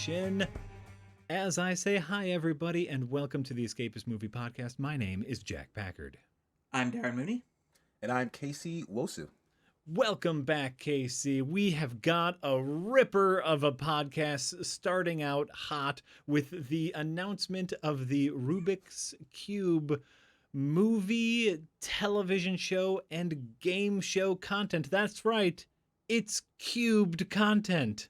Nation. As I say hi, everybody, and welcome to the Escapist Movie Podcast. My name is Jack Packard. I'm Darren Mooney. And I'm Casey Wosu. Welcome back, Casey. We have got a ripper of a podcast starting out hot with the announcement of the Rubik's Cube movie, television show, and game show content. That's right. It's cubed content.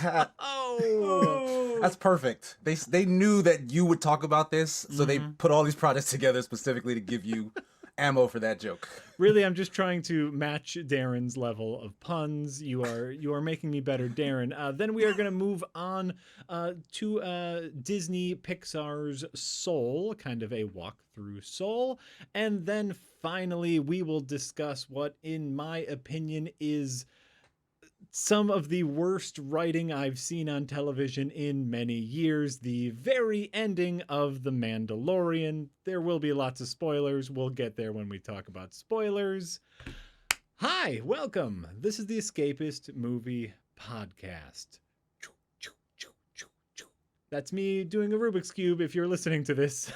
Oh, that's perfect. They knew that you would talk about this, so they put all these projects together specifically to give you ammo for that joke. Really, I'm just trying to match Darren's level of puns. You are making me better, Darren. Then we are going to move on to Disney Pixar's Soul, kind of a walk through Soul, and then finally we will discuss what, in my opinion, is some of the worst writing I've seen on television in many years, the very ending of The Mandalorian. There will be lots of spoilers. We'll get there when we talk about spoilers. Hi, welcome. This is the Escapist Movie Podcast. That's me doing a Rubik's Cube if you're listening to this.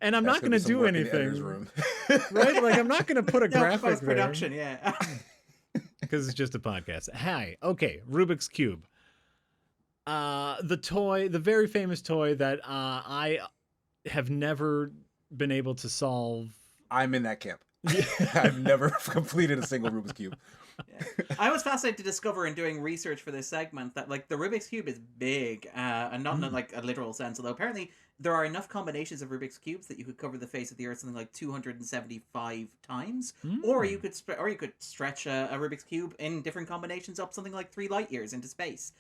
And I'm not going to do anything. Right? Like, I'm not going to put a graphic there. Post-production, yeah. Because it's just a podcast. Hi. Okay. Rubik's Cube. The toy, the very famous toy that I have never been able to solve. I'm in that camp. I've never completed a single Rubik's Cube. Yeah. I was fascinated to discover in doing research for this segment that like the Rubik's Cube is big and not in like a literal sense, although apparently there are enough combinations of Rubik's Cubes that you could cover the face of the Earth something like 275 times, or you could stretch a Rubik's Cube in different combinations up something like 3 light years into space,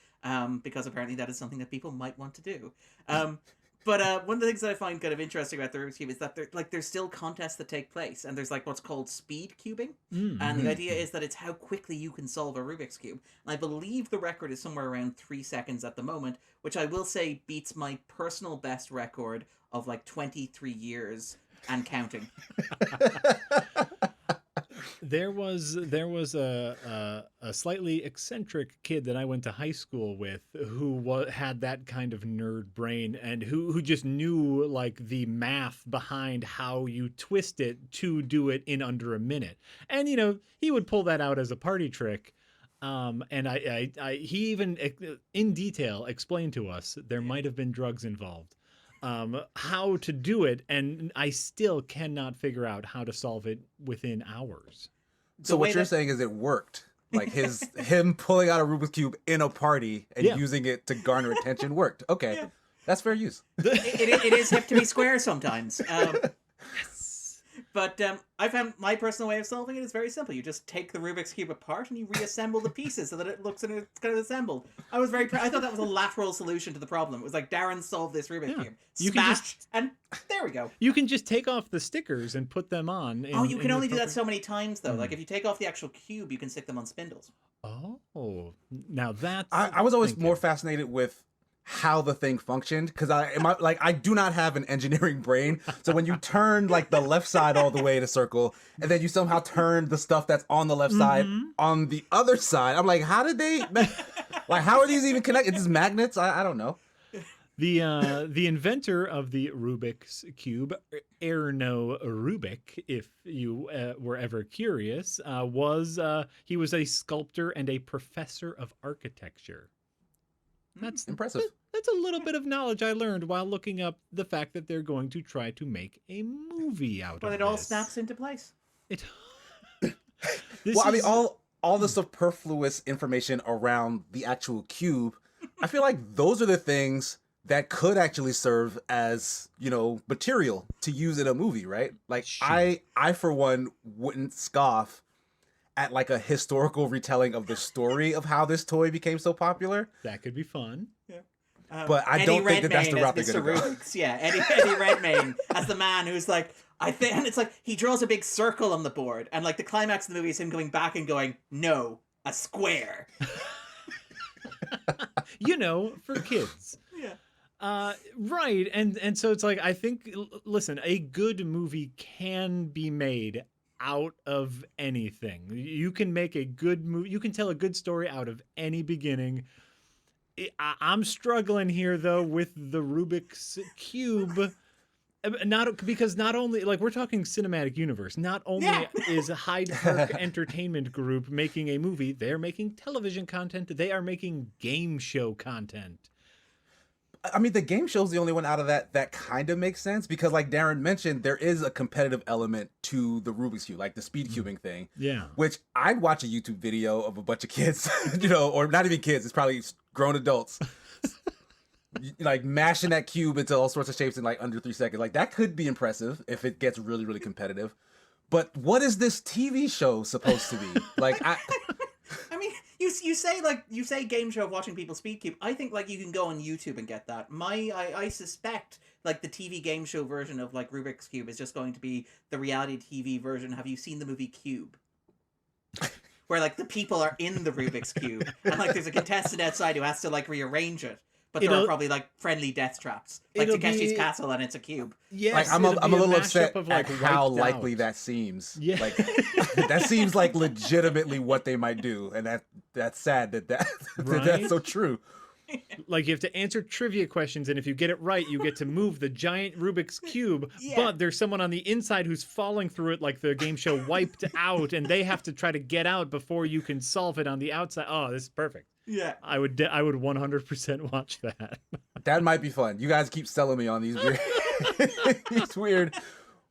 because apparently that is something that people might want to do. But one of the things that I find kind of interesting about the Rubik's Cube is that there's still contests that take place, and there's like what's called speed cubing, and the idea is that it's how quickly you can solve a Rubik's Cube. And I believe the record is somewhere around 3 seconds at the moment, which I will say beats my personal best record of like 23 years and counting. There was a slightly eccentric kid that I went to high school with who had that kind of nerd brain and who just knew like the math behind how you twist it to do it in under a minute. And you know, he would pull that out as a party trick. And he even in detail explained to us there might have been drugs involved. How to do it, and I still cannot figure out how to solve it within hours. So what you're saying is it worked. Like him pulling out a Rubik's Cube in a party and using it to garner attention worked. Okay, yeah. That's fair use. It is hip to be square sometimes. But I found my personal way of solving it is very simple. You just take the Rubik's Cube apart and you reassemble the pieces so that it looks kind of assembled. I thought that was a lateral solution to the problem. It was like, Darren solved this Rubik's Cube. And there we go. You can just take off the stickers and put them on. You can only do that so many times, though. Like, if you take off the actual cube, you can stick them on spindles. Oh, now that's... I was always more fascinated with how the thing functioned, because I do not have an engineering brain. So when you turn like the left side all the way to circle, and then you somehow turn the stuff that's on the left side on the other side, I'm like, how did they like, how are these even connected? Is magnets? I don't know. The inventor of the Rubik's Cube, Erno Rubik, if you were ever curious, was a sculptor and a professor of architecture. That's impressive. That's a little bit of knowledge I learned while looking up the fact that they're going to try to make a movie out of it. But it all snaps into place. I mean, all the superfluous information around the actual cube, I feel like those are the things that could actually serve as, you know, material to use in a movie, right? Like, sure. I for one wouldn't scoff at like a historical retelling of the story of how this toy became so popular. That could be fun. Yeah. But I don't think that's the route they're going to go. Yeah, Eddie Redmayne as the man who's like, I think, and it's like, he draws a big circle on the board, and like the climax of the movie is him going back and going, no, a square. You know, for kids. Yeah. Right. And so it's like, I think, listen, a good movie can be made out of anything. You can make a good movie. You can tell a good story out of any beginning. I'm struggling here though with the Rubik's Cube. Not only like we're talking cinematic universe, not only Yeah. is Hyde Park Entertainment Group making a movie, they're making television content, they are making game show content. I mean, the game show's the only one out of that kind of makes sense because, like Darren mentioned, there is a competitive element to the Rubik's Cube, like the speed cubing thing. Yeah. Which I'd watch a YouTube video of a bunch of kids, or not even kids, it's probably grown adults, like mashing that cube into all sorts of shapes in like under 3 seconds. Like that could be impressive if it gets really, really competitive. But what is this TV show supposed to be? Like, I mean, you say game show of watching people speed cube. I think like you can go on YouTube and get that. I suspect like the TV game show version of like Rubik's Cube is just going to be the reality TV version. Have you seen the movie Cube? Where like the people are in the Rubik's Cube and like there's a contestant outside who has to like rearrange it. But there are probably like friendly death traps, like Takeshi's Castle, and it's a cube. Yes, like I'm a little upset of, like, at how Wiped likely Out. that seems. Yeah. Like that seems like legitimately what they might do, and that's sad that Right? that's so true. Like you have to answer trivia questions, and if you get it right, you get to move the giant Rubik's Cube. Yeah. But there's someone on the inside who's falling through it, like the game show Wiped Out, and they have to try to get out before you can solve it on the outside. Oh, this is perfect. Yeah. I would 100% watch that. That might be fun. You guys keep selling me on these weird, these weird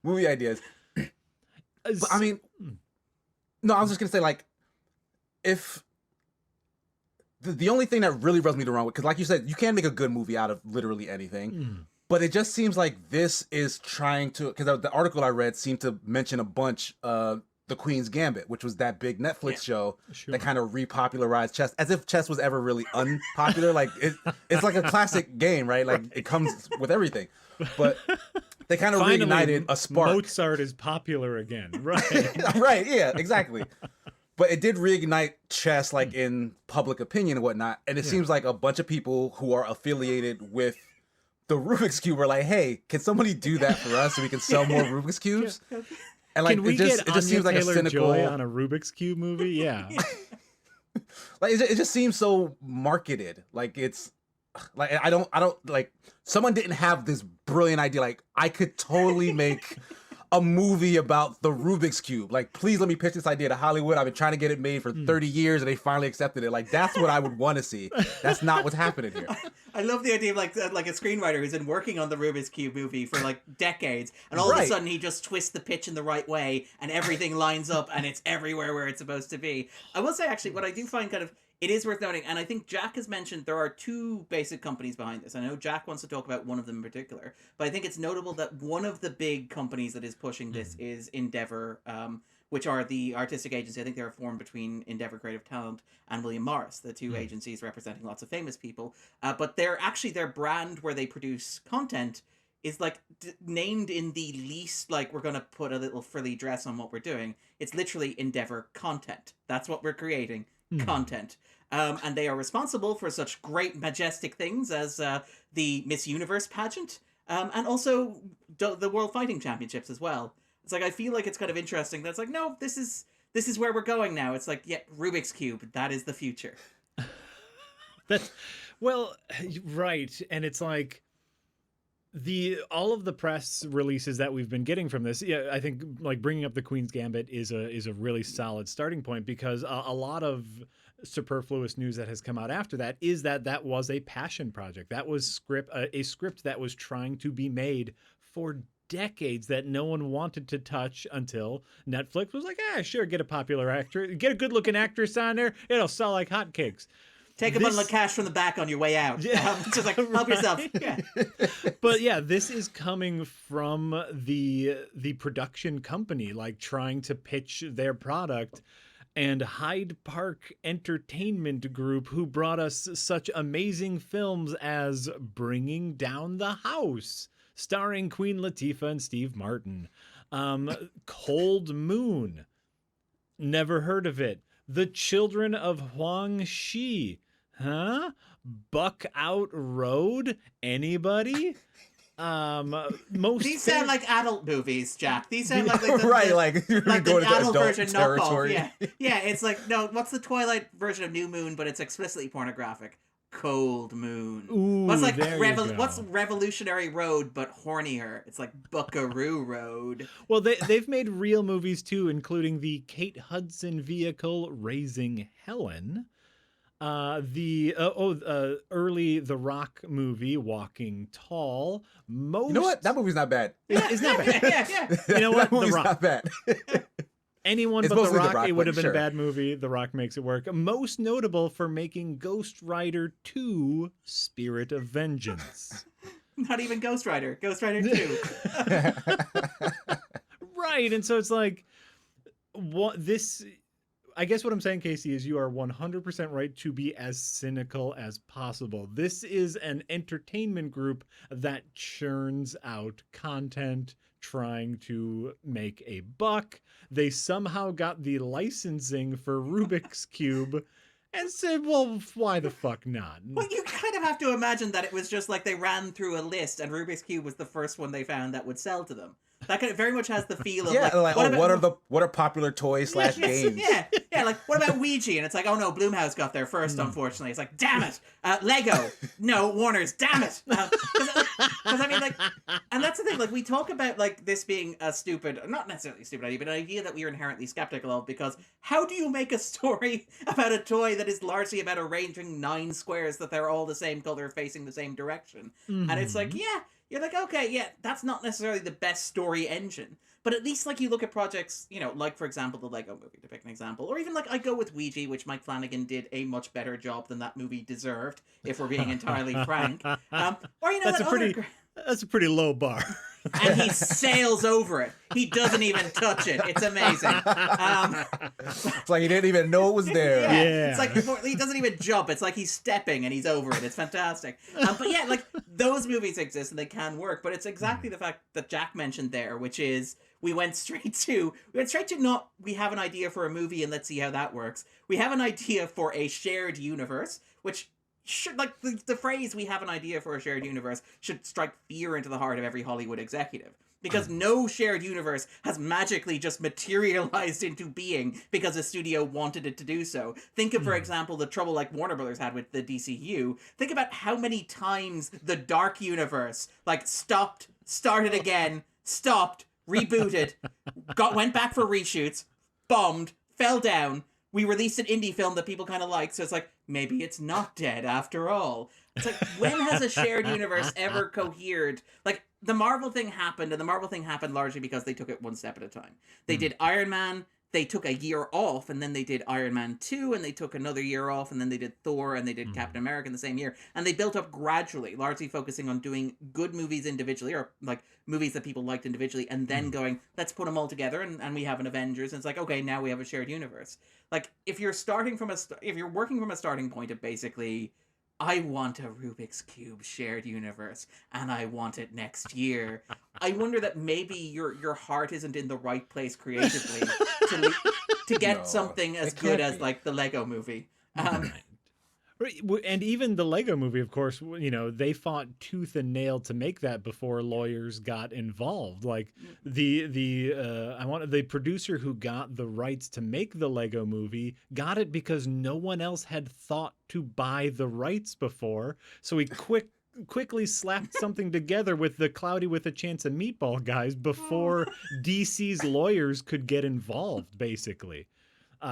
movie ideas. But I mean, no, I was just gonna say like, if the only thing that really rubs me the wrong way, because like you said, you can make a good movie out of literally anything. But it just seems like this is trying to, because the article I read seemed to mention a bunch The Queen's Gambit, which was that big Netflix show that kind of repopularized chess, as if chess was ever really unpopular. Like it's like a classic game, right? Like it comes with everything. But they kind of reignited a spark. Mozart is popular again, right? Right, yeah, exactly. But it did reignite chess, like in public opinion and whatnot. And it seems like a bunch of people who are affiliated with the Rubik's Cube were like, hey, can somebody do that for us so we can sell more Rubik's Cubes? And like, Can we it just get seems like a cynical Taylor-Joy on a Rubik's Cube movie? Yeah. Like it just seems so marketed. Like it's like I don't like someone didn't have this brilliant idea. Like I could totally make a movie about the Rubik's Cube. Like please let me pitch this idea to Hollywood. I've been trying to get it made for 30 years and they finally accepted it. Like that's what I would want to see. That's not what's happening here. I love the idea of like a screenwriter who's been working on the Rubik's Cube movie for like decades, and all of a sudden he just twists the pitch in the right way, and everything lines up, and it's everywhere where it's supposed to be. I will say actually, what I do find kind of it is worth noting, and I think Jack has mentioned there are two basic companies behind this. I know Jack wants to talk about one of them in particular, but I think it's notable that one of the big companies that is pushing this is Endeavor, which are the artistic agency. I think they're formed between Endeavor Creative Talent and William Morris, the two agencies representing lots of famous people. But they're actually their brand where they produce content is like named in the least, like we're going to put a little frilly dress on what we're doing. It's literally Endeavor Content. That's what we're creating. Content. And they are responsible for such great, majestic things as the Miss Universe pageant and also the World Fighting Championships as well. It's like, I feel like it's kind of interesting that's like, no, this is where we're going now. It's like, yeah, Rubik's Cube, that is the future. Well, right. And it's like all of the press releases that we've been getting from this, yeah, I think like bringing up the Queen's Gambit is a really solid starting point, because a lot of superfluous news that has come out after that is that was a passion project. That was a script that was trying to be made for decades that no one wanted to touch until Netflix was like, sure, get a popular actor, get a good looking actress on there, it'll sell like hotcakes. Take a bundle of cash from the back on your way out. Yeah. Just like, help yourself. Yeah. But yeah, this is coming from the production company, like trying to pitch their product. And Hyde Park Entertainment Group, who brought us such amazing films as Bringing Down the House, starring Queen Latifah and Steve Martin. Cold Moon. Never heard of it. The Children of Huang Shi. Huh? Buck Out Road? Anybody? These sound like adult movies, Jack. These sound like like you're like going the into adult adult version territory. knockoff. Yeah, it's like, no, what's the Twilight version of New Moon, but it's explicitly pornographic? Cold Moon. Ooh, What's like there you go. what's Revolutionary Road but hornier? It's like Buckaroo Road. Well, they've made real movies too, including the Kate Hudson vehicle Raising Helen, early The Rock movie Walking Tall. You know what? That movie's not bad. It's not bad. Yeah. You know what? That movie's The Rock. not bad. Anyone It's but The mostly The Rock, Rock, it would but have been sure. a bad movie. The Rock makes it work. Most notable for making Ghost Rider 2 Spirit of Vengeance. Not even Ghost Rider. Ghost Rider 2. Right. And so it's like, I guess what I'm saying, Casey, is you are 100% right to be as cynical as possible. This is an entertainment group that churns out content trying to make a buck. They somehow got the licensing for Rubik's Cube and said, well, why the fuck not? Well, you kind of have to imagine that it was just like they ran through a list and Rubik's Cube was the first one they found that would sell to them. That kind of very much has the feel of what are popular toys / games? Yeah, like what about Ouija? And it's like, oh no, Blumhouse got there first, unfortunately. It's like, damn it, Lego, no, Warner's, damn it. Because I mean, like, and that's the thing. Like, we talk about like this being a stupid, not necessarily stupid idea, but an idea that we are inherently skeptical of. Because how do you make a story about a toy that is largely about arranging 9 squares that they're all the same color facing the same direction? Mm-hmm. And it's like, yeah. You're like, okay, yeah, that's not necessarily the best story engine. But at least, like, you look at projects, you know, like, for example, the Lego movie, to pick an example. Or even, like, I go with Ouija, which Mike Flanagan did a much better job than that movie deserved, if we're being entirely frank. Or, you know, that's a pretty low bar. And he sails over it. He doesn't even touch it. It's amazing. It's like he didn't even know it was there. Yeah. It's like he doesn't even jump. It's like he's stepping and he's over it. It's fantastic. But yeah, like those movies exist and they can work. But it's exactly the fact that Jack mentioned there, which is we went straight to not we have an idea for a movie and let's see how that works. We have an idea for a shared universe, which should, like, the phrase "we have an idea for a shared universe" should strike fear into the heart of every Hollywood executive. Because no shared universe has magically just materialized into being because a studio wanted it to do so. Think of, for example, the trouble like Warner Brothers had with the DCU. Think about how many times the Dark Universe, like, stopped, started again, stopped, rebooted, went back for reshoots, bombed, fell down. We released an indie film that people kind of liked, so it's like, maybe it's not dead after all. It's like, when has a shared universe ever cohered? Like, the Marvel thing happened, and the Marvel thing happened largely because they took it one step at a time. They did Iron Man, they took a year off, and then they did Iron Man 2, and they took another year off, and then they did Thor, and they did Captain America in the same year. And they built up gradually, largely focusing on doing good movies individually, or, like, movies that people liked individually, and then going, let's put them all together, and we have an Avengers, and it's like, okay, now we have a shared universe. Like, if you're working from a starting point of basically, I want a Rubik's Cube shared universe, and I want it next year. I wonder that maybe your heart isn't in the right place creatively to get something as good as, like, the Lego movie. And even the Lego movie, of course, you know, they fought tooth and nail to make that before lawyers got involved. Like the producer who got the rights to make the Lego movie got it because no one else had thought to buy the rights before. So he quickly slapped something together with the Cloudy with a Chance of Meatball guys before DC's lawyers could get involved, basically.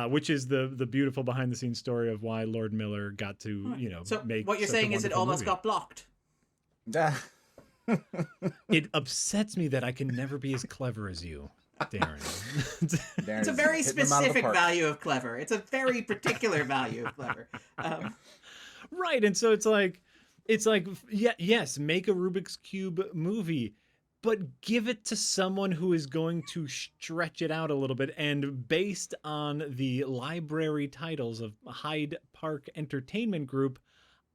Which is the beautiful behind the scenes story of why Lord Miller got to, you know, so make. What you're saying is it almost got blocked. It upsets me that I can never be as clever as you, Darren. It's a very specific value of clever. It's a very particular value of clever. Right, and so it's like, yes, make a Rubik's Cube movie, but give it to someone who is going to stretch it out a little bit. And based on the library titles of Hyde Park Entertainment Group,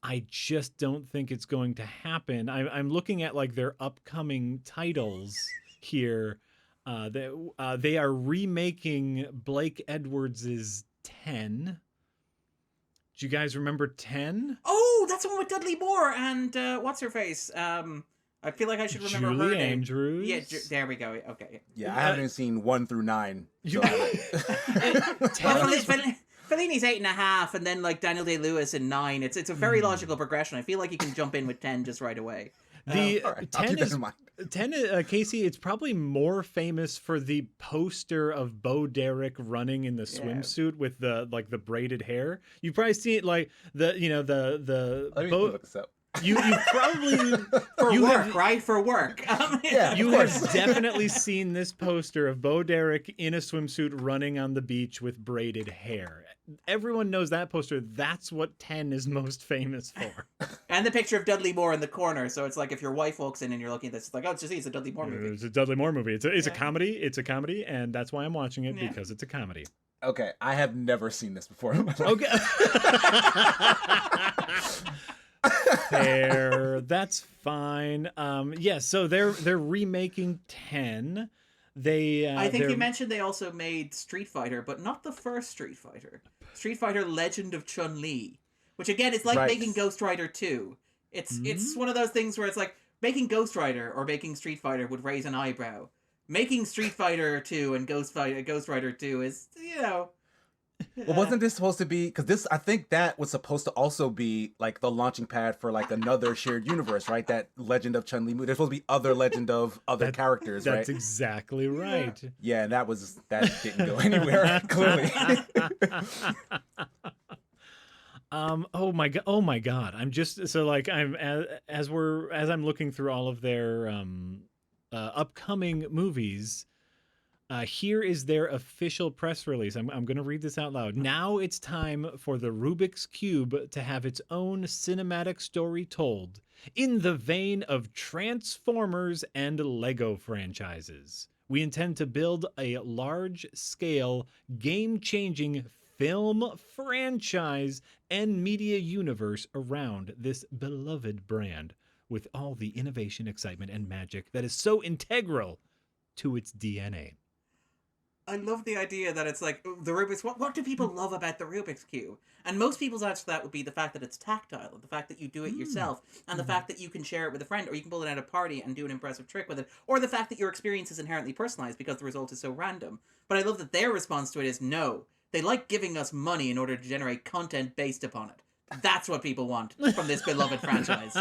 I just don't think it's going to happen. I'm looking at, like, their upcoming titles here. They are remaking Blake Edwards's 10. Do you guys remember 10? Oh, that's the one with Dudley Moore and what's her face? I feel like I should remember Julie her name. Andrews. Yeah, there we go. Okay. Yeah, I haven't seen 1 through 9. So Fellini's 8.5, and then like Daniel Day-Lewis in 9. It's a very logical progression. I feel like you can jump in with 10 just right away. The All right, 10 is 10. Casey, it's probably more famous for the poster of Bo Derek running in the swimsuit with the braided hair. You've probably seen it like the Let me look this up. You probably For work. Yeah, you have definitely seen this poster of Bo Derek in a swimsuit running on the beach with braided hair. Everyone knows that poster. That's what 10 is most famous for. And the picture of Dudley Moore in the corner. So it's like if your wife walks in and you're looking at this, it's like, oh, it's a Dudley Moore movie. It's a Dudley Moore movie. It's a comedy. It's a comedy, and that's why I'm watching it, because it's a comedy. Okay, I have never seen this before. Okay. Fair. That's fine. So they're remaking 10. I think you mentioned they also made Street Fighter, but not the first Street Fighter. Street Fighter Legend of Chun-Li, which again is like making Ghost Rider 2. It's one of those things where it's like making Ghost Rider or making Street Fighter would raise an eyebrow. Making Street Fighter 2 and Ghost Rider 2 is, Well, wasn't this supposed to be, because I think that was supposed to also be like the launching pad for like another shared universe, right? That Legend of Chun-Li movie. There's supposed to be other Legend of other characters, right? That's exactly right. Yeah, that didn't go anywhere, clearly. Oh my god. I'm just so like as I'm looking through all of their upcoming movies. Here is their official press release. I'm going to read this out loud. Now it's time for the Rubik's Cube to have its own cinematic story told in the vein of Transformers and Lego franchises. We intend to build a large-scale, game-changing film franchise and media universe around this beloved brand with all the innovation, excitement, and magic that is so integral to its DNA. I love the idea that it's like the Rubik's. What do people love about the Rubik's Cube? And most people's answer to that would be the fact that it's tactile, and the fact that you do it yourself, and the fact that you can share it with a friend, or you can pull it at a party and do an impressive trick with it, or the fact that your experience is inherently personalized because the result is so random. But I love that their response to it is no. They like giving us money in order to generate content based upon it. That's what people want from this beloved franchise.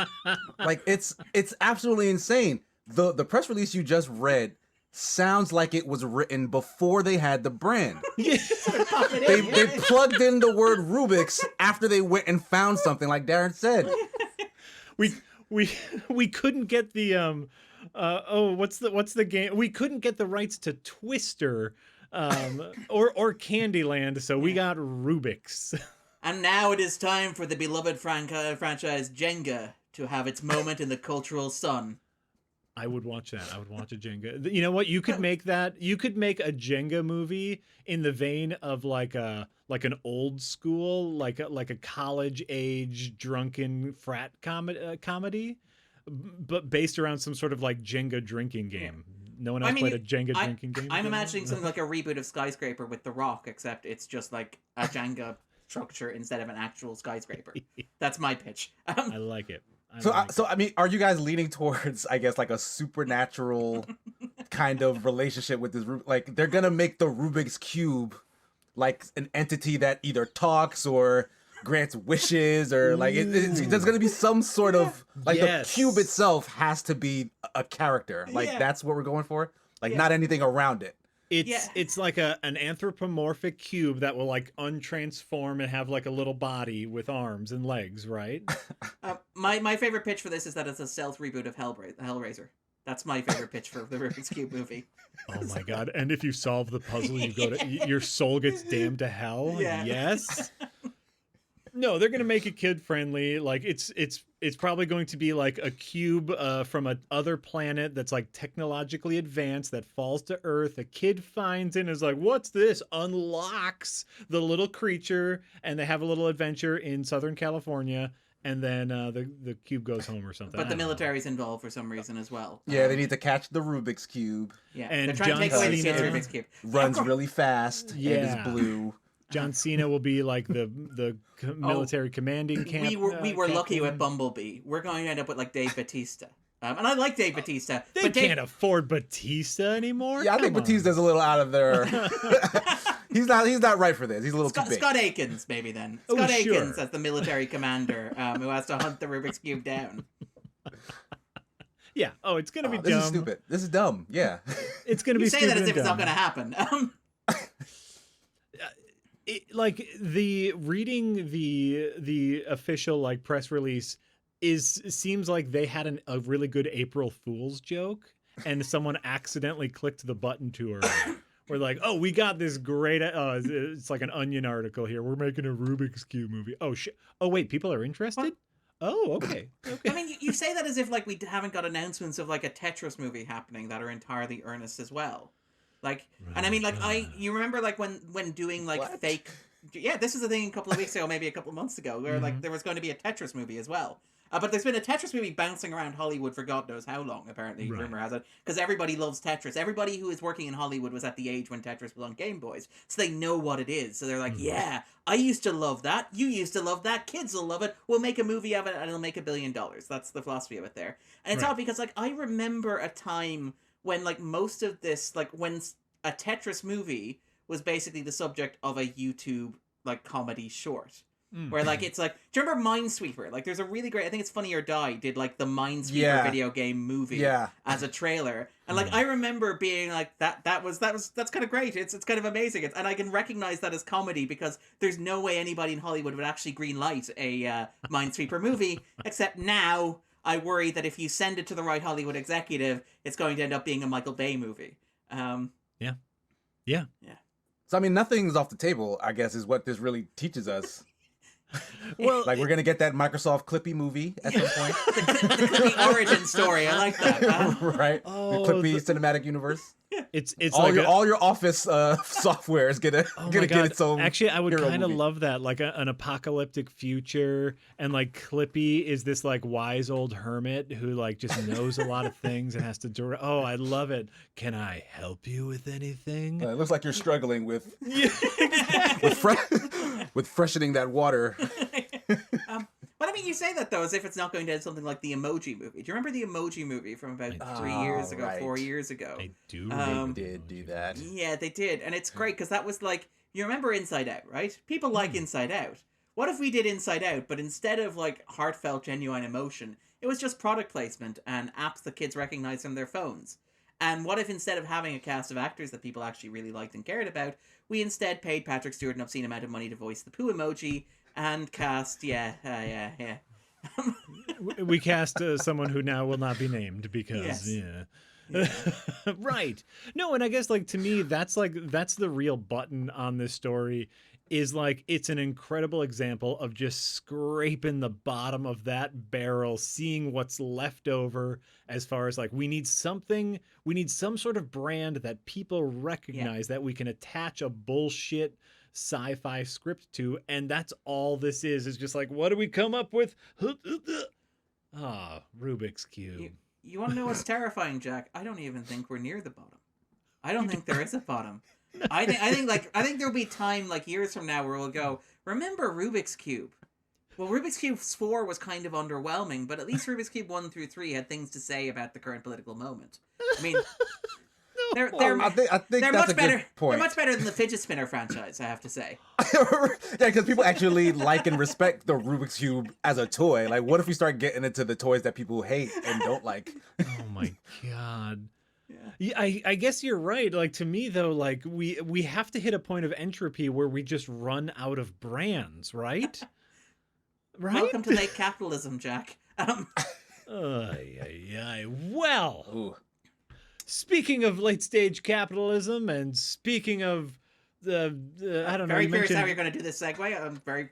Like it's absolutely insane. The press release you just read sounds like it was written before they had the brand. They plugged in the word Rubik's after they went and found something, like Darren said. We couldn't get the what's the game? We couldn't get the rights to Twister or Candyland, so we got Rubik's. And now it is time for the beloved franchise Jenga to have its moment in the cultural sun. I would watch that. I would watch a Jenga. You know what? You could make that. You could make a Jenga movie in the vein of like an old school, like a college age drunken frat comedy, but based around some sort of like Jenga drinking game. No one else played a Jenga drinking game. I'm imagining something like a reboot of Skyscraper with The Rock, except it's just like a Jenga structure instead of an actual skyscraper. That's my pitch. I like it. I mean, are you guys leaning towards, I guess, like a supernatural kind of relationship with this? Like, they're gonna make the Rubik's Cube like an entity that either talks or grants wishes, or like there's gonna be some sort of like the cube itself has to be a character. Like that's what we're going for. Like not anything around it. It's like an anthropomorphic cube that will like untransform and have like a little body with arms and legs, right? My favorite pitch for this is that it's a stealth reboot of Hellraiser. That's my favorite pitch for the Rubik's Cube movie. Oh my god! And if you solve the puzzle, you go to your soul gets damned to hell. Yeah. Yes. No, they're gonna make it kid friendly. Like it's probably going to be like a cube from a other planet that's like technologically advanced that falls to Earth. A kid finds it and is like, "What's this?" Unlocks the little creature, and they have a little adventure in Southern California. And then the cube goes home or something. But the military's involved for some reason as well. Yeah, they need to catch the Rubik's Cube. Yeah, and they're trying to take away the kid's Rubik's Cube. Runs really fast and is blue. John Cena will be like the military commanding camp. We were lucky with Bumblebee. We're going to end up with like Dave Bautista. And I like Dave Bautista. They can't afford Bautista anymore. Yeah, I think Bautista's a little out of their He's not right for this. He's a little too big. Scott Akins, maybe then. Oh, Scott sure. Akins as the military commander who has to hunt the Rubik's Cube down. Yeah. Oh, it's gonna be This dumb. is stupid. This is dumb. Yeah. It's gonna be You say stupid that as and if it's not dumb. going to happen. Like reading the official like press release seems like they had a really good April Fool's joke, and someone accidentally clicked the button too early. We're like, oh, we got this great. It's like an Onion article here. We're making a Rubik's Cube movie. Oh shit. Oh wait, people are interested. What? Oh, okay. Okay. I mean, you say that as if like we haven't got announcements of like a Tetris movie happening that are entirely earnest as well. Like, and I mean, like you remember like when doing like What? fake. Yeah, this is a thing a couple of weeks ago, maybe a couple of months ago, where like there was going to be a Tetris movie as well. But there's been a Tetris movie bouncing around Hollywood for God knows how long, apparently, Right. rumor has it. Because everybody loves Tetris. Everybody who is working in Hollywood was at the age when Tetris was on Game Boys. So they know what it is. So they're like, yeah, I used to love that. You used to love that. Kids will love it. We'll make a movie of it and it'll make $1 billion. That's the philosophy of it there. And it's Right. odd because, like, I remember a time when, like, most of this, like, when a Tetris movie was basically the subject of a YouTube, like, comedy short. Where like it's like, do you remember Minesweeper? Like there's a really great, I think it's Funny or Die did like the Minesweeper video game movie as a trailer, and like I remember being like that's kind of great. It's kind of amazing, and I can recognize that as comedy because there's no way anybody in Hollywood would actually greenlight a Minesweeper movie, except now I worry that if you send it to the right Hollywood executive, it's going to end up being a Michael Bay movie. Yeah. So I mean, nothing's off the table, I guess, is what this really teaches us. Well, Like we're gonna get that Microsoft Clippy movie at some point, the Clippy origin story. I like that. right? Oh, the Clippy cinematic universe. it's all like your all your Office software is gonna Oh my get God. its own. Actually, I would hero kind of movie. love that, like an apocalyptic future, and like Clippy is this like wise old hermit who like just knows a lot of things and has to do. Oh, I love it. Can I help you with anything? It looks like you're struggling with Yeah, with freshening that water. But I mean, you say that though as if it's not going to end something like the Emoji Movie. Do you remember the Emoji Movie from about 3 years ago, right. 4 years ago? I do. They did do that. Yeah, they did, and it's great because that was like, you remember Inside Out, right? People like Inside Out. What if we did Inside Out, but instead of like heartfelt, genuine emotion, it was just product placement and apps that kids recognize from their phones? And what if instead of having a cast of actors that people actually really liked and cared about, we instead paid Patrick Stewart an obscene amount of money to voice the poo emoji and cast, We cast someone who now will not be named because Yes. right. No, and I guess like to me that's the real button on this story is like it's an incredible example of just scraping the bottom of that barrel, seeing what's left over as far as like we need some sort of brand that people recognize that we can attach a bullshit sci-fi script to, and that's all this is just like, what do we come up with? Rubik's Cube. You want to know what's terrifying, Jack? I don't even think we're near the bottom. I don't think there is a bottom. I think there'll be time like years from now where we'll go, remember Rubik's Cube? Well, Rubik's Cube 4 was kind of underwhelming, but at least Rubik's Cube 1 through 3 had things to say about the current political moment. I mean, they're I think they're that's much a better. good point. They're much better than the fidget spinner franchise, I have to say. Yeah, because people actually like and respect the Rubik's Cube as a toy. Like, what if we start getting into the toys that people hate and don't like? Oh my God. Yeah, I guess you're right. Like to me though, like we have to hit a point of entropy where we just run out of brands, right? Right. Welcome to late capitalism, Jack. Well, Ooh. speaking of late stage capitalism and speaking of I don't know. Very you curious how mentioned- you're going to do this segue. I'm very.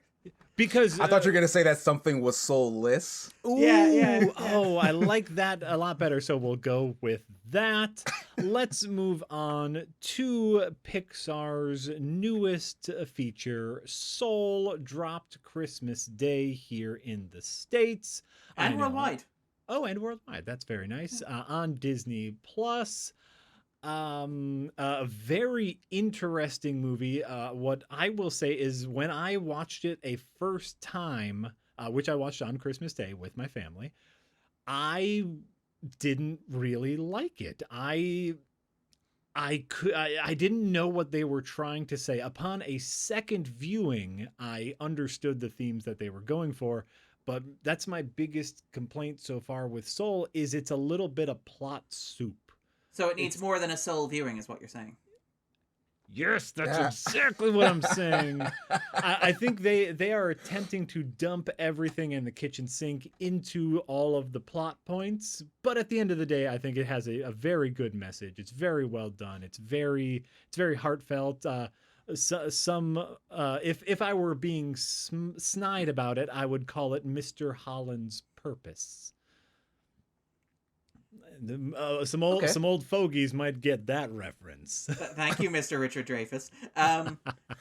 because I thought you were gonna say that something was soulless. Ooh, Yeah. Oh, I like that a lot better. So we'll go with that. Let's move on to Pixar's newest feature, Soul, dropped Christmas Day here in the States. I And know. worldwide. Oh, and worldwide. That's very nice. On Disney Plus. A very interesting movie. What I will say is when I watched it a first time, which I watched on Christmas Day with my family, I didn't really like it. I didn't know what they were trying to say. Upon a second viewing, I understood the themes that they were going for, but that's my biggest complaint so far with Soul is it's a little bit of plot soup. So it needs more than a Soul viewing, is what you're saying. Yes, that's exactly what I'm saying. I think they are attempting to dump everything in the kitchen sink into all of the plot points, but at the end of the day, I think it has a very good message. It's very well done. It's very heartfelt. If I were being snide about it, I would call it Mr. Holland's purpose. Some old fogies might get that reference. Thank you, Mr. Richard Dreyfuss.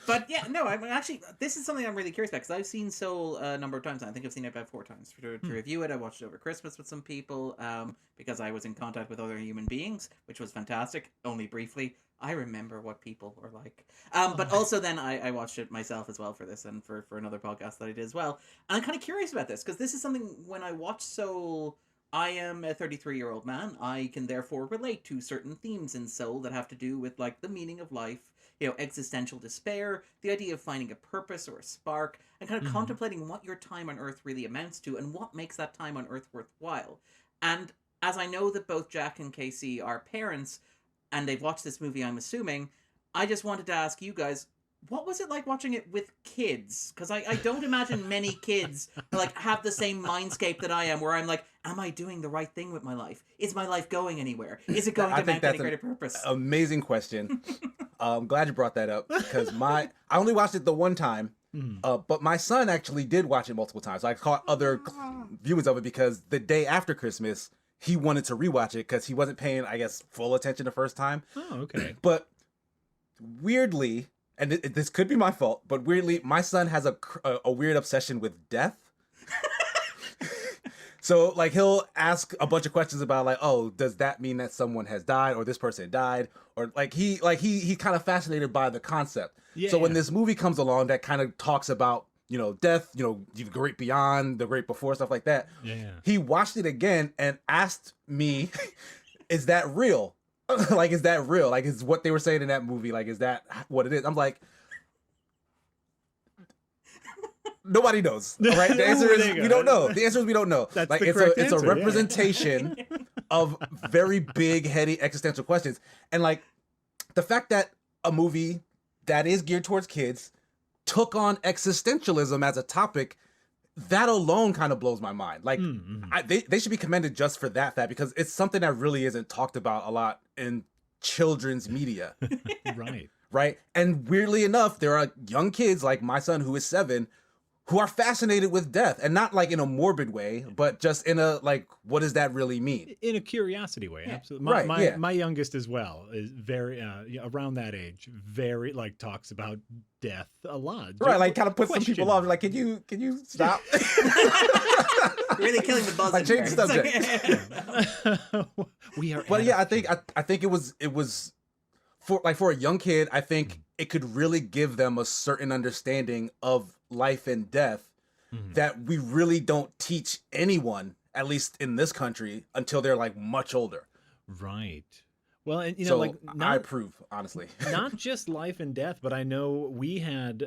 But yeah, no, I mean, actually, this is something I'm really curious about because I've seen Soul a number of times. I think I've seen it about 4 times to review it. I watched it over Christmas with some people because I was in contact with other human beings, which was fantastic, only briefly. I remember what people were like. But also then I watched it myself as well for this and for another podcast that I did as well. And I'm kind of curious about this because this is something when I watch Soul... I am a 33-year-old man. I can therefore relate to certain themes in Soul that have to do with like the meaning of life, existential despair, the idea of finding a purpose or a spark, and kind of contemplating what your time on Earth really amounts to and what makes that time on Earth worthwhile. And as I know that both Jack and Casey are parents, and they've watched this movie, I'm assuming, I just wanted to ask you guys, what was it like watching it with kids? Because I don't imagine many kids like have the same mindscape that I am, where I'm like, am I doing the right thing with my life? Is my life going anywhere? Is it going to mount any greater purpose? Amazing question. I'm glad you brought that up because I only watched it the one time, but my son actually did watch it multiple times. So I caught other viewings of it because the day after Christmas, he wanted to rewatch it because he wasn't paying, I guess, full attention the first time. Oh, okay. But weirdly, and this could be my fault, but weirdly, my son has a weird obsession with death. So, like, he'll ask a bunch of questions about, like, oh, does that mean that someone has died or this person died? Or, he's kind of fascinated by the concept. Yeah, so when this movie comes along that kind of talks about, death, the great beyond, the great before, stuff like that. Yeah. He watched it again and asked me, is that real? Like, is that real? Like, is what they were saying in that movie, like, is that what it is? I'm like, nobody knows. All right? The answer is we don't know. The answer is we don't know. That's like, the correct answer, it's a representation of very big, heady existential questions. And like the fact that a movie that is geared towards kids took on existentialism as a topic, that alone kind of blows my mind. Like, they should be commended just for that fact because it's something that really isn't talked about a lot in children's media. Right? And weirdly enough, there are young kids like my son who is 7 who are fascinated with death, and not like in a morbid way, but just in a like, what does that really mean? In a curiosity way, absolutely. My youngest as well is very around that age, very like talks about death a lot. Right, like kind of puts some people off. Like, can you stop? Really killing the buzz. Like, change the subject. We are. But yeah, I think it was for a young kid. I think it could really give them a certain understanding of life and death that we really don't teach anyone, at least in this country, until they're like much older. Right. Well, and I approve, honestly. Not just life and death, but I know we had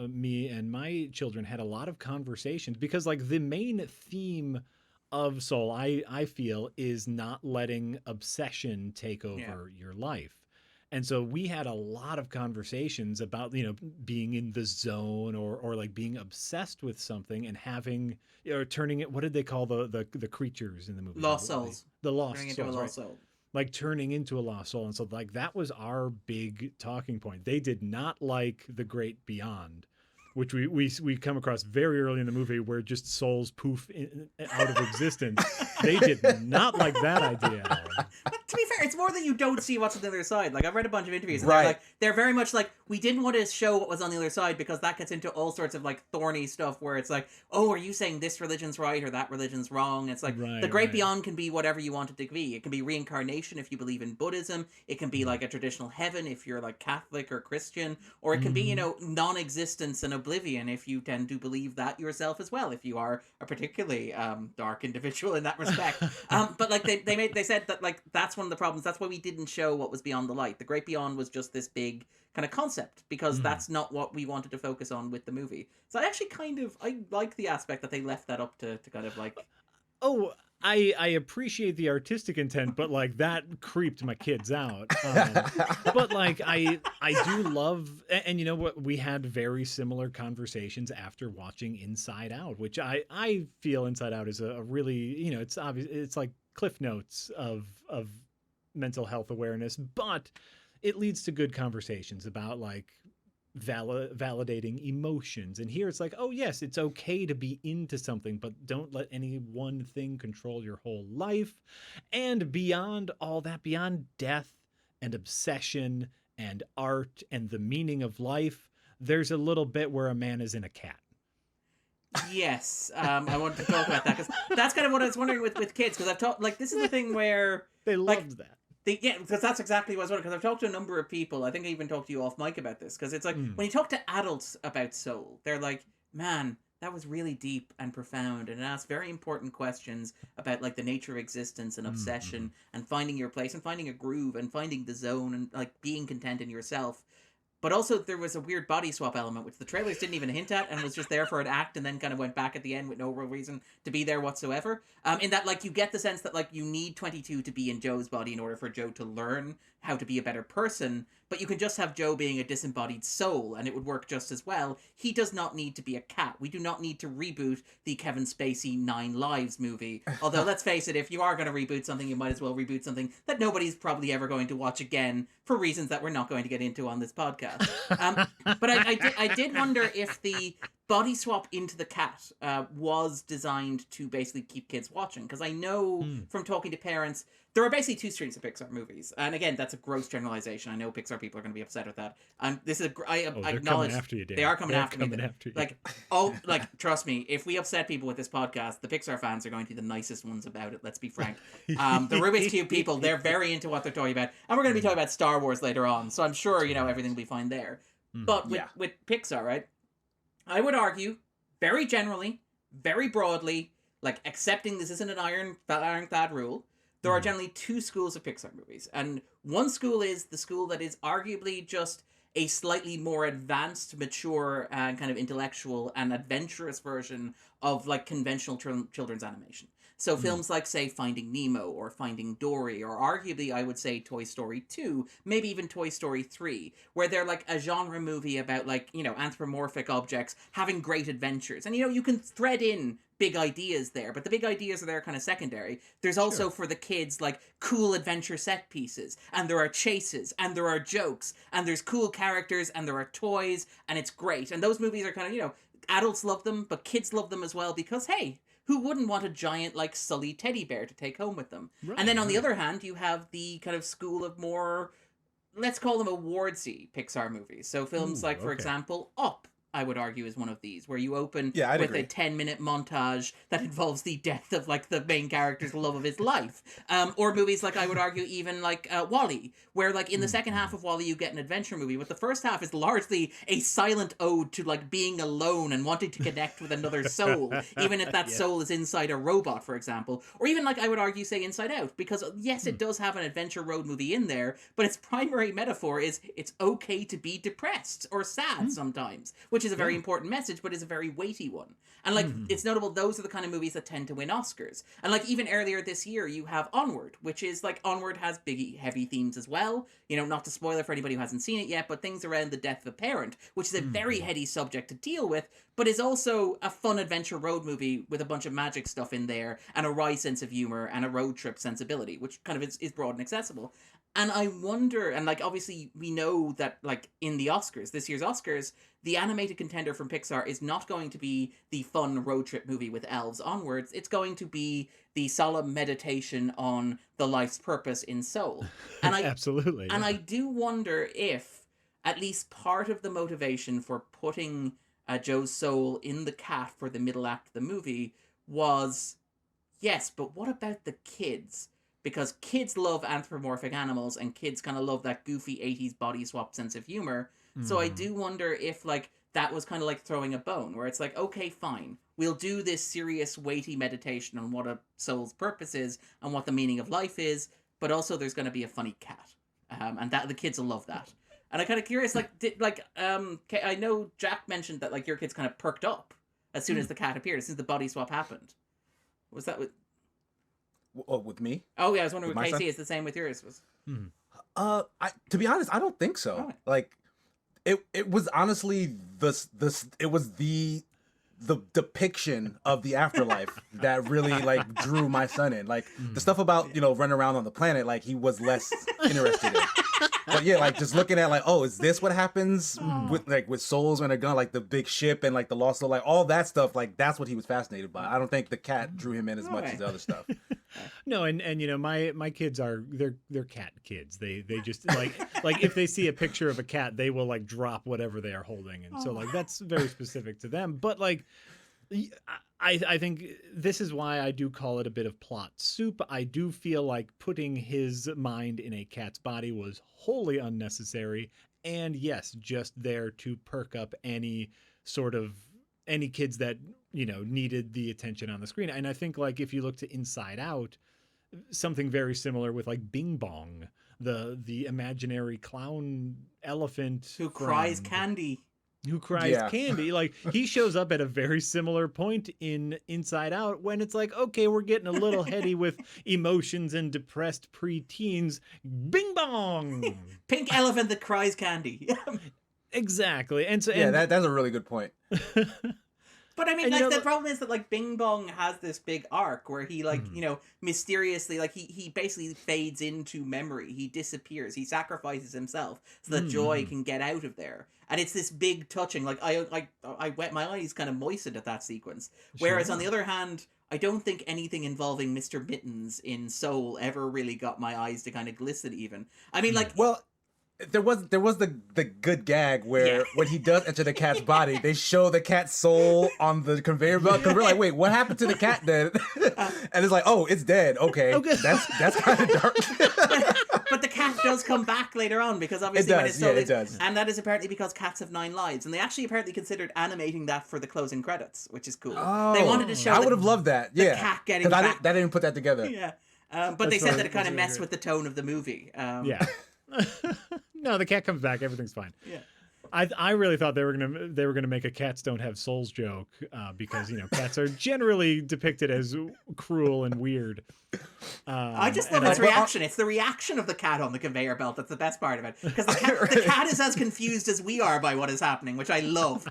me and my children had a lot of conversations because like the main theme of Soul, I feel, is not letting obsession take over your life. And so we had a lot of conversations about, being in the zone or like being obsessed with something and having or turning it. What did they call the creatures in the movie? Lost souls. The lost turning souls. Into a lost soul. Like turning into a lost soul. And so like that was our big talking point. They did not like the great beyond, which we come across very early in the movie where just souls poof out of existence. They did not like that idea at all. To be fair, it's more that you don't see what's on the other side. Like, I've read a bunch of interviews, and they're very much like, we didn't want to show what was on the other side, because that gets into all sorts of like thorny stuff where it's like, oh, are you saying this religion's right or that religion's wrong? It's like the great beyond can be whatever you want it to be. It can be reincarnation if you believe in Buddhism. It can be like a traditional heaven if you're like Catholic or Christian, or it can be, you know, non-existence and oblivion if you tend to believe that yourself as well, if you are a particularly dark individual in that respect. But like they said that like that's one of the problems. That's why we didn't show what was beyond the light. The great beyond was just this big kind of concept, because that's not what we wanted to focus on with the movie. So I actually I like the aspect that they left that up to kind of like... Oh, I appreciate the artistic intent, but like that creeped my kids out. But like I do love, and you know what, we had very similar conversations after watching Inside Out, which I feel Inside Out is a really, you know, it's obvious, it's like Cliff Notes of mental health awareness, but it leads to good conversations about like validating emotions. And here it's like, oh yes, it's okay to be into something, but don't let any one thing control your whole life. And beyond all that, beyond death and obsession and art and the meaning of life, there's a little bit where a man is in a cat. Yes, I wanted to talk about that, because that's kind of what I was wondering with kids, because I've talked, like, this is the thing where they like, loved that. Yeah, because that's exactly what I was wondering, because I've talked to a number of people, I think I even talked to you off mic about this, because it's like, when you talk to adults about soul, they're like, man, that was really deep and profound, and it asks very important questions about like the nature of existence and obsession and finding your place and finding a groove and finding the zone and like being content in yourself. But also there was a weird body swap element, which the trailers didn't even hint at, and was just there for an act, and then kind of went back at the end with no real reason to be there whatsoever. In that, like, you get the sense that, like, you need 22 to be in Joe's body in order for Joe to learn how to be a better person, but you can just have Joe being a disembodied soul, and it would work just as well. He does not need to be a cat. We do not need to reboot the Kevin Spacey 9 Lives movie. Although, let's face it, if you are going to reboot something, you might as well reboot something that nobody's probably ever going to watch again, for reasons that we're not going to get into on this podcast. But I did wonder if the body swap into the cat was designed to basically keep kids watching, because I know from talking to parents, there are basically two streams of Pixar movies, and again, that's a gross generalization. I know Pixar people are going to be upset with that. This is I acknowledge after you, Dan. They are coming They're after me. Coming after you. Like trust me, if we upset people with this podcast, the Pixar fans are going to be the nicest ones about it. Let's be frank. The Rubik's Cube people, they're very into what they're talking about, and we're going to be talking about Star Wars later on, so I'm sure everything will be fine there. But with Pixar, right? I would argue, very generally, very broadly, like accepting this isn't an ironclad rule, there are generally two schools of Pixar movies. And one school is the school that is arguably just a slightly more advanced, mature, and kind of intellectual and adventurous version of like conventional children's animation. So films like, say, Finding Nemo or Finding Dory, or arguably, I would say, Toy Story 2, maybe even Toy Story 3, where they're like a genre movie about, like, you know, anthropomorphic objects having great adventures. And, you know, you can thread in big ideas there, but the big ideas are there kind of secondary. There's also for the kids, like, cool adventure set pieces, and there are chases, and there are jokes, and there's cool characters, and there are toys, and it's great. And those movies are kind of, you know, adults love them, but kids love them as well, because, hey, who wouldn't want a giant, like, Sully teddy bear to take home with them? Right, and then on the other hand, you have the kind of school of more, let's call them awardsy Pixar movies. So films like, for example, Up, I would argue, is one of these, where you open with a 10-minute montage that involves the death of, like, the main character's love of his life. Or movies like, I would argue, even like WALL-E, where, like, in the second half of WALL-E, you get an adventure movie, but the first half is largely a silent ode to, like, being alone and wanting to connect with another soul, even if that soul is inside a robot, for example. Or even, like, I would argue, say, Inside Out, because, yes, it does have an adventure road movie in there, but its primary metaphor is it's okay to be depressed or sad sometimes, which is a very important message, but is a very weighty one. And, like, it's notable, those are the kind of movies that tend to win Oscars. And, like, even earlier this year, you have Onward, which is, like, Onward has big, heavy themes as well. You know, not to spoil it for anybody who hasn't seen it yet, but things around the death of a parent, which is a very heady subject to deal with, but is also a fun adventure road movie with a bunch of magic stuff in there, and a wry sense of humor, and a road trip sensibility, which kind of is broad and accessible. And I wonder, and, like, obviously we know that, like, in the Oscars, this year's Oscars, the animated contender from Pixar is not going to be the fun road trip movie with elves onwards. It's going to be the solemn meditation on the life's purpose in Soul. And I absolutely. And I do wonder if, at least part of the motivation for putting Joe's soul in the cat for the middle act of the movie was, yes, but what about the kids? Because kids love anthropomorphic animals, and kids kind of love that goofy 80s body swap sense of humor. So I do wonder if, like, that was kind of like throwing a bone, where it's like, okay, fine, we'll do this serious, weighty meditation on what a soul's purpose is and what the meaning of life is, but also there's going to be a funny cat. And that the kids will love that. And I'm kind of curious, like, I know Jack mentioned that, like, your kids kind of perked up as soon as the cat appeared, as soon as the body swap happened. Was that with... with me? Oh, yeah, I was wondering with with Casey, is the same with yours? To be honest, I don't think so. Right. Like, it was honestly the depiction of the afterlife that really like drew my son in. Like the stuff about, you know, running around on the planet, like he was less interested in. But yeah, like just looking at like, oh, is this what happens with souls when they're gone, like the big ship and like the lost soul, like all that stuff, like that's what he was fascinated by. I don't think the cat drew him in as much as the other stuff. No, and you know, my kids are they're cat kids. They just like if they see a picture of a cat, they will like drop whatever they are holding, and so like that's very specific to them. But like I think this is why I do call it a bit of plot soup. I do feel like putting his mind in a cat's body was wholly unnecessary, and yes, just there to perk up any kids that, you know, needed the attention on the screen. And I think like if you look to Inside Out, something very similar with like Bing Bong, the imaginary clown elephant who cries candy. Who cries candy. Like he shows up at a very similar point in Inside Out when it's like, okay, we're getting a little heady with emotions and depressed preteens. Bing bong. Pink elephant that cries candy. Exactly. And so that's a really good point. But I mean, like, the problem is that, like, Bing Bong has this big arc where he, like, you know, mysteriously, like, he basically fades into memory. He disappears. He sacrifices himself so that Joy can get out of there. And it's this big touching, like, I wet my eyes kind of moistened at that sequence. Whereas, on the other hand, I don't think anything involving Mr. Mittens in Soul ever really got my eyes to kind of glisten even. I mean, like... Well... There was the good gag where when he does enter the cat's body, they show the cat's soul on the conveyor belt. Because we're like, wait, what happened to the cat then? And it's like, oh, it's dead. Okay, that's kind of dark. But the cat does come back later on because obviously when it's it does. And that is apparently because cats have 9 lives, and they actually apparently considered animating that for the closing credits, which is cool. Oh, they wanted to show. I would have loved that. The cat getting back. I didn't put that together. Yeah, but they said that it kind of messed with the tone of the movie. Yeah. No, the cat comes back. Everything's fine. Yeah. I really thought they were gonna make a cats don't have souls joke because, you know, cats are generally depicted as cruel and weird. I just love its reaction. It's the reaction of the cat on the conveyor belt that's the best part of it, because the cat is as confused as we are by what is happening, which I love.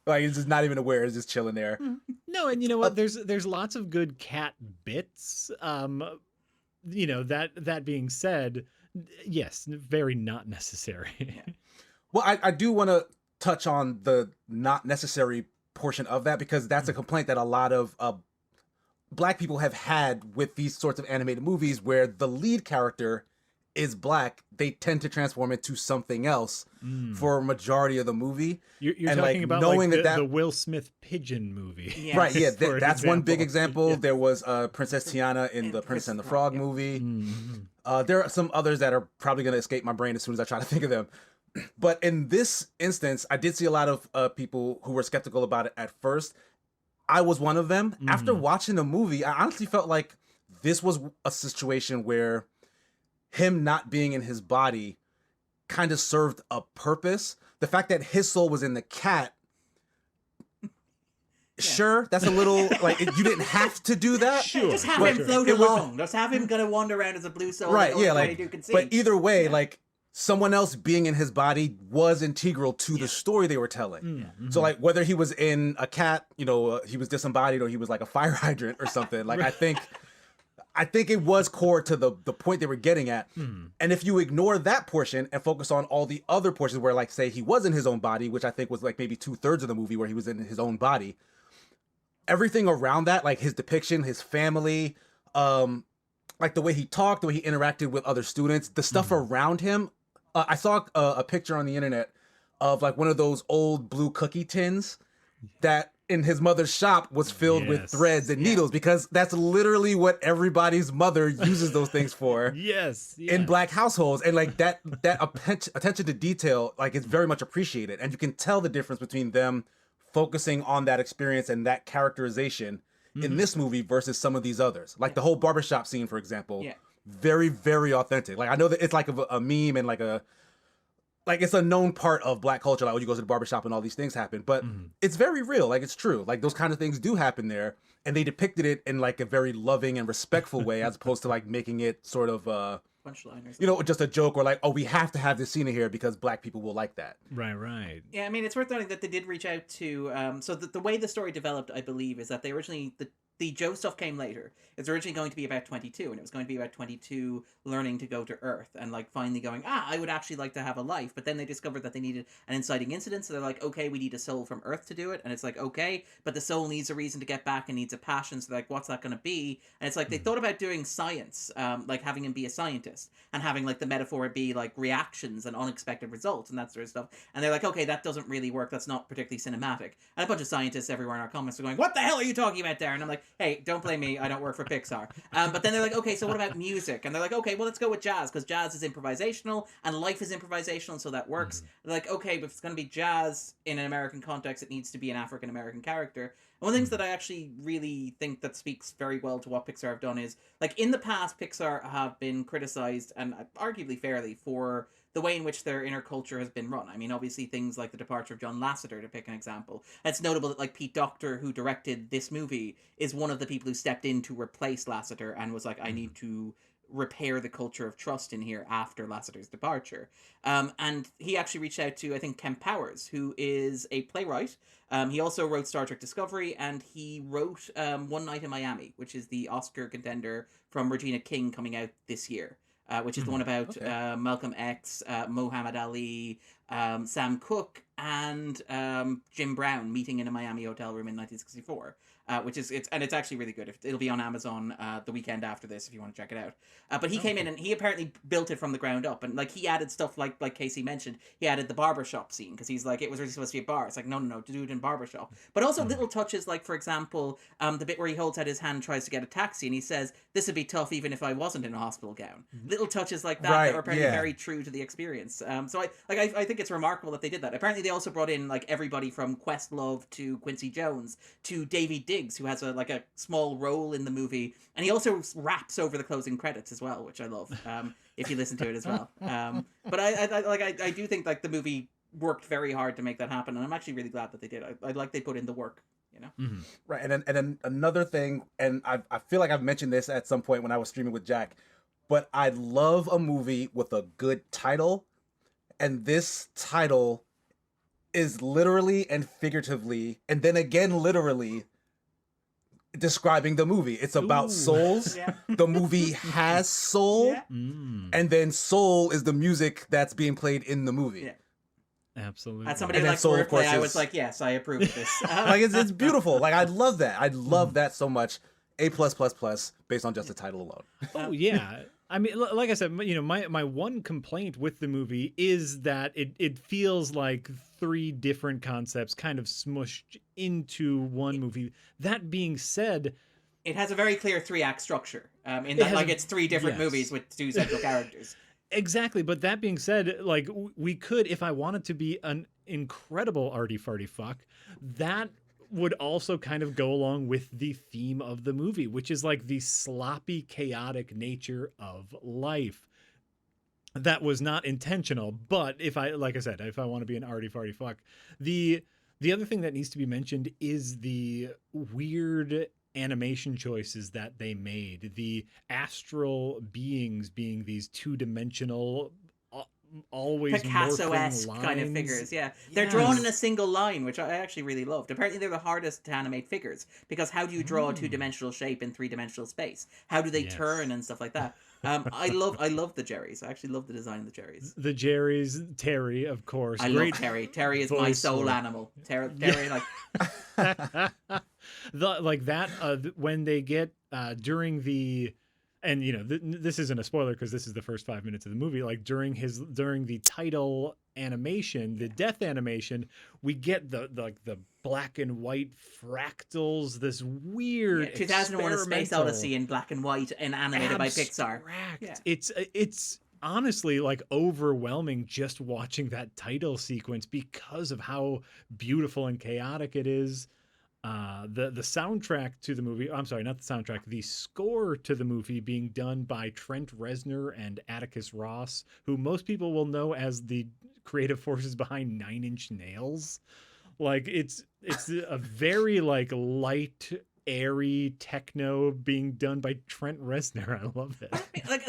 Like he's just not even aware. He's just chilling there. No, and you know what? There's lots of good cat bits. You know, that being said, yes, very not necessary. Yeah. Well, I do want to touch on the not necessary portion of that, because that's a complaint that a lot of Black people have had with these sorts of animated movies where the lead character is Black. They tend to transform into something else for a majority of the movie. You're talking like, about knowing like that the Will Smith pigeon movie. Yes. Right, yeah, that's one big example. example. Yeah. There was Princess Tiana in the Princess and the Frog movie. There are some others that are probably going to escape my brain as soon as I try to think of them. But in this instance, I did see a lot of people who were skeptical about it at first. I was one of them. After watching the movie, I honestly felt like this was a situation where him not being in his body kind of served a purpose. The fact that his soul was in the cat, sure, that's a little, like, you didn't have to do that. Sure. Just have him float along. Just have him gonna wander around as a blue soul. Right, yeah, like, but either way, like, someone else being in his body was integral to the story they were telling. So, like, whether he was in a cat, you know, he was disembodied, or he was like a fire hydrant or something, like, I think it was core to the point they were getting at. And if you ignore that portion and focus on all the other portions where, like, say he was in his own body, which I think was like maybe 2/3 of the movie where he was in his own body, everything around that, like his depiction, his family, like the way he talked, the way he interacted with other students, the stuff around him, I saw a picture on the internet of like one of those old blue cookie tins that in his mother's shop was filled with threads and needles, because that's literally what everybody's mother uses those things for. Yes. In Black households. And like that attention to detail, like, it's very much appreciated, and you can tell the difference between them focusing on that experience and that characterization in this movie versus some of these others, like the whole barbershop scene, for example. Very, very authentic. Like, I know that it's like a meme and like it's a known part of Black culture, like when you go to the barbershop and all these things happen, but it's very real. Like, it's true. Like, those kind of things do happen there, and they depicted it in like a very loving and respectful way, as opposed to like making it sort of punchline, just a joke, or like, oh, we have to have this scene in here because Black people will like that. Right. Yeah, I mean, it's worth noting that they did reach out to so the way the story developed, I believe, is that they originally the Joe stuff came later. It's originally going to be about 22, and it was going to be about 22 learning to go to Earth and like finally going, I would actually like to have a life. But then they discovered that they needed an inciting incident, so they're like, okay, we need a soul from Earth to do it. And it's like, okay, but the soul needs a reason to get back and needs a passion. So they're like, what's that going to be? And it's like they thought about doing science, like having him be a scientist and having like the metaphor be like reactions and unexpected results and that sort of stuff. And they're like, okay, that doesn't really work. That's not particularly cinematic. And a bunch of scientists everywhere in our comments are going, what the hell are you talking about there? And I'm like, hey, don't blame me. I don't work for Pixar. But then they're like, okay, so what about music? And they're like, okay, well, let's go with jazz, because jazz is improvisational and life is improvisational, and so that works. They're like, okay, but if it's going to be jazz in an American context, it needs to be an African-American character. And one of the things that I actually really think that speaks very well to what Pixar have done is, like, in the past, Pixar have been criticized, and arguably fairly, for the way in which their inner culture has been run. I mean, obviously things like the departure of John Lasseter, to pick an example. It's notable that like Pete Docter, who directed this movie, is one of the people who stepped in to replace Lasseter and was like, I need to repair the culture of trust in here after Lasseter's departure. And he actually reached out to, I think, Kemp Powers, who is a playwright. He also wrote Star Trek Discovery, and he wrote One Night in Miami, which is the Oscar contender from Regina King coming out this year. Which is the one about Malcolm X, Muhammad Ali, Sam Cooke, and Jim Brown meeting in a Miami hotel room in 1964. It's actually really good. It'll be on Amazon the weekend after this if you want to check it out. But he came in and he apparently built it from the ground up, and like he added stuff like Casey mentioned. He added the barbershop scene because he's like, it was really supposed to be a bar. It's like no, to do it in barbershop. But also little touches like, for example, the bit where he holds out his hand and tries to get a taxi, and he says, "This would be tough even if I wasn't in a hospital gown." Little touches like that that are apparently very true to the experience. So I think it's remarkable that they did that. Apparently they also brought in like everybody from Questlove to Quincy Jones to Davy Diggs, who has a small role in the movie, and he also raps over the closing credits as well, which I love. If you listen to it as well. But I do think like the movie worked very hard to make that happen, and I'm actually really glad that they did. I like they put in the work. Right, and then another thing, and I feel like I've mentioned this at some point when I was streaming with Jack, but I love a movie with a good title, and this title is literally and figuratively, and then again literally, describing the movie. It's about souls. The movie has soul, and then soul is the music that's being played in the movie. Absolutely. As somebody who likes wordplay, I was like, yes, I approve of this. Like it's beautiful. Like I love that. I love that so much. A+++ based on just the title alone. Oh yeah. I mean, like I said, my one complaint with the movie is that it feels like three different concepts kind of smushed into one movie. That being said, it has a very clear 3-act structure. In that, it's three different movies with two central characters. Exactly, but that being said, like we could, if I wanted to be an incredible arty farty fuck, that would also kind of go along with the theme of the movie, which is like the sloppy, chaotic nature of life. That was not intentional, but if I want to be an arty farty fuck, the other thing that needs to be mentioned is the weird animation choices that they made. The astral beings being these two-dimensional, always Picasso-esque kind of figures. They're drawn in a single line, which I actually really loved. Apparently they're the hardest to animate figures, because how do you draw a two-dimensional shape in three-dimensional space? How do they turn and stuff like that? I love the Jerrys. I actually love the design of the Jerrys. The Jerrys, Terry, of course. I love Terry. Terry is my soul animal. Terry like when they get during the and this isn't a spoiler because this is the first 5 minutes of the movie. Like during the title animation, the death animation, we get the black and white fractals, this weird 2001: A Space experimental Odyssey in black and white and animated by Pixar. Yeah. It's honestly like overwhelming just watching that title sequence because of how beautiful and chaotic it is. The soundtrack to the movie, I'm sorry, not the soundtrack, the score to the movie being done by Trent Reznor and Atticus Ross, who most people will know as the creative forces behind Nine Inch Nails. Like it's a very like light, airy techno being done by Trent Reznor. I love it.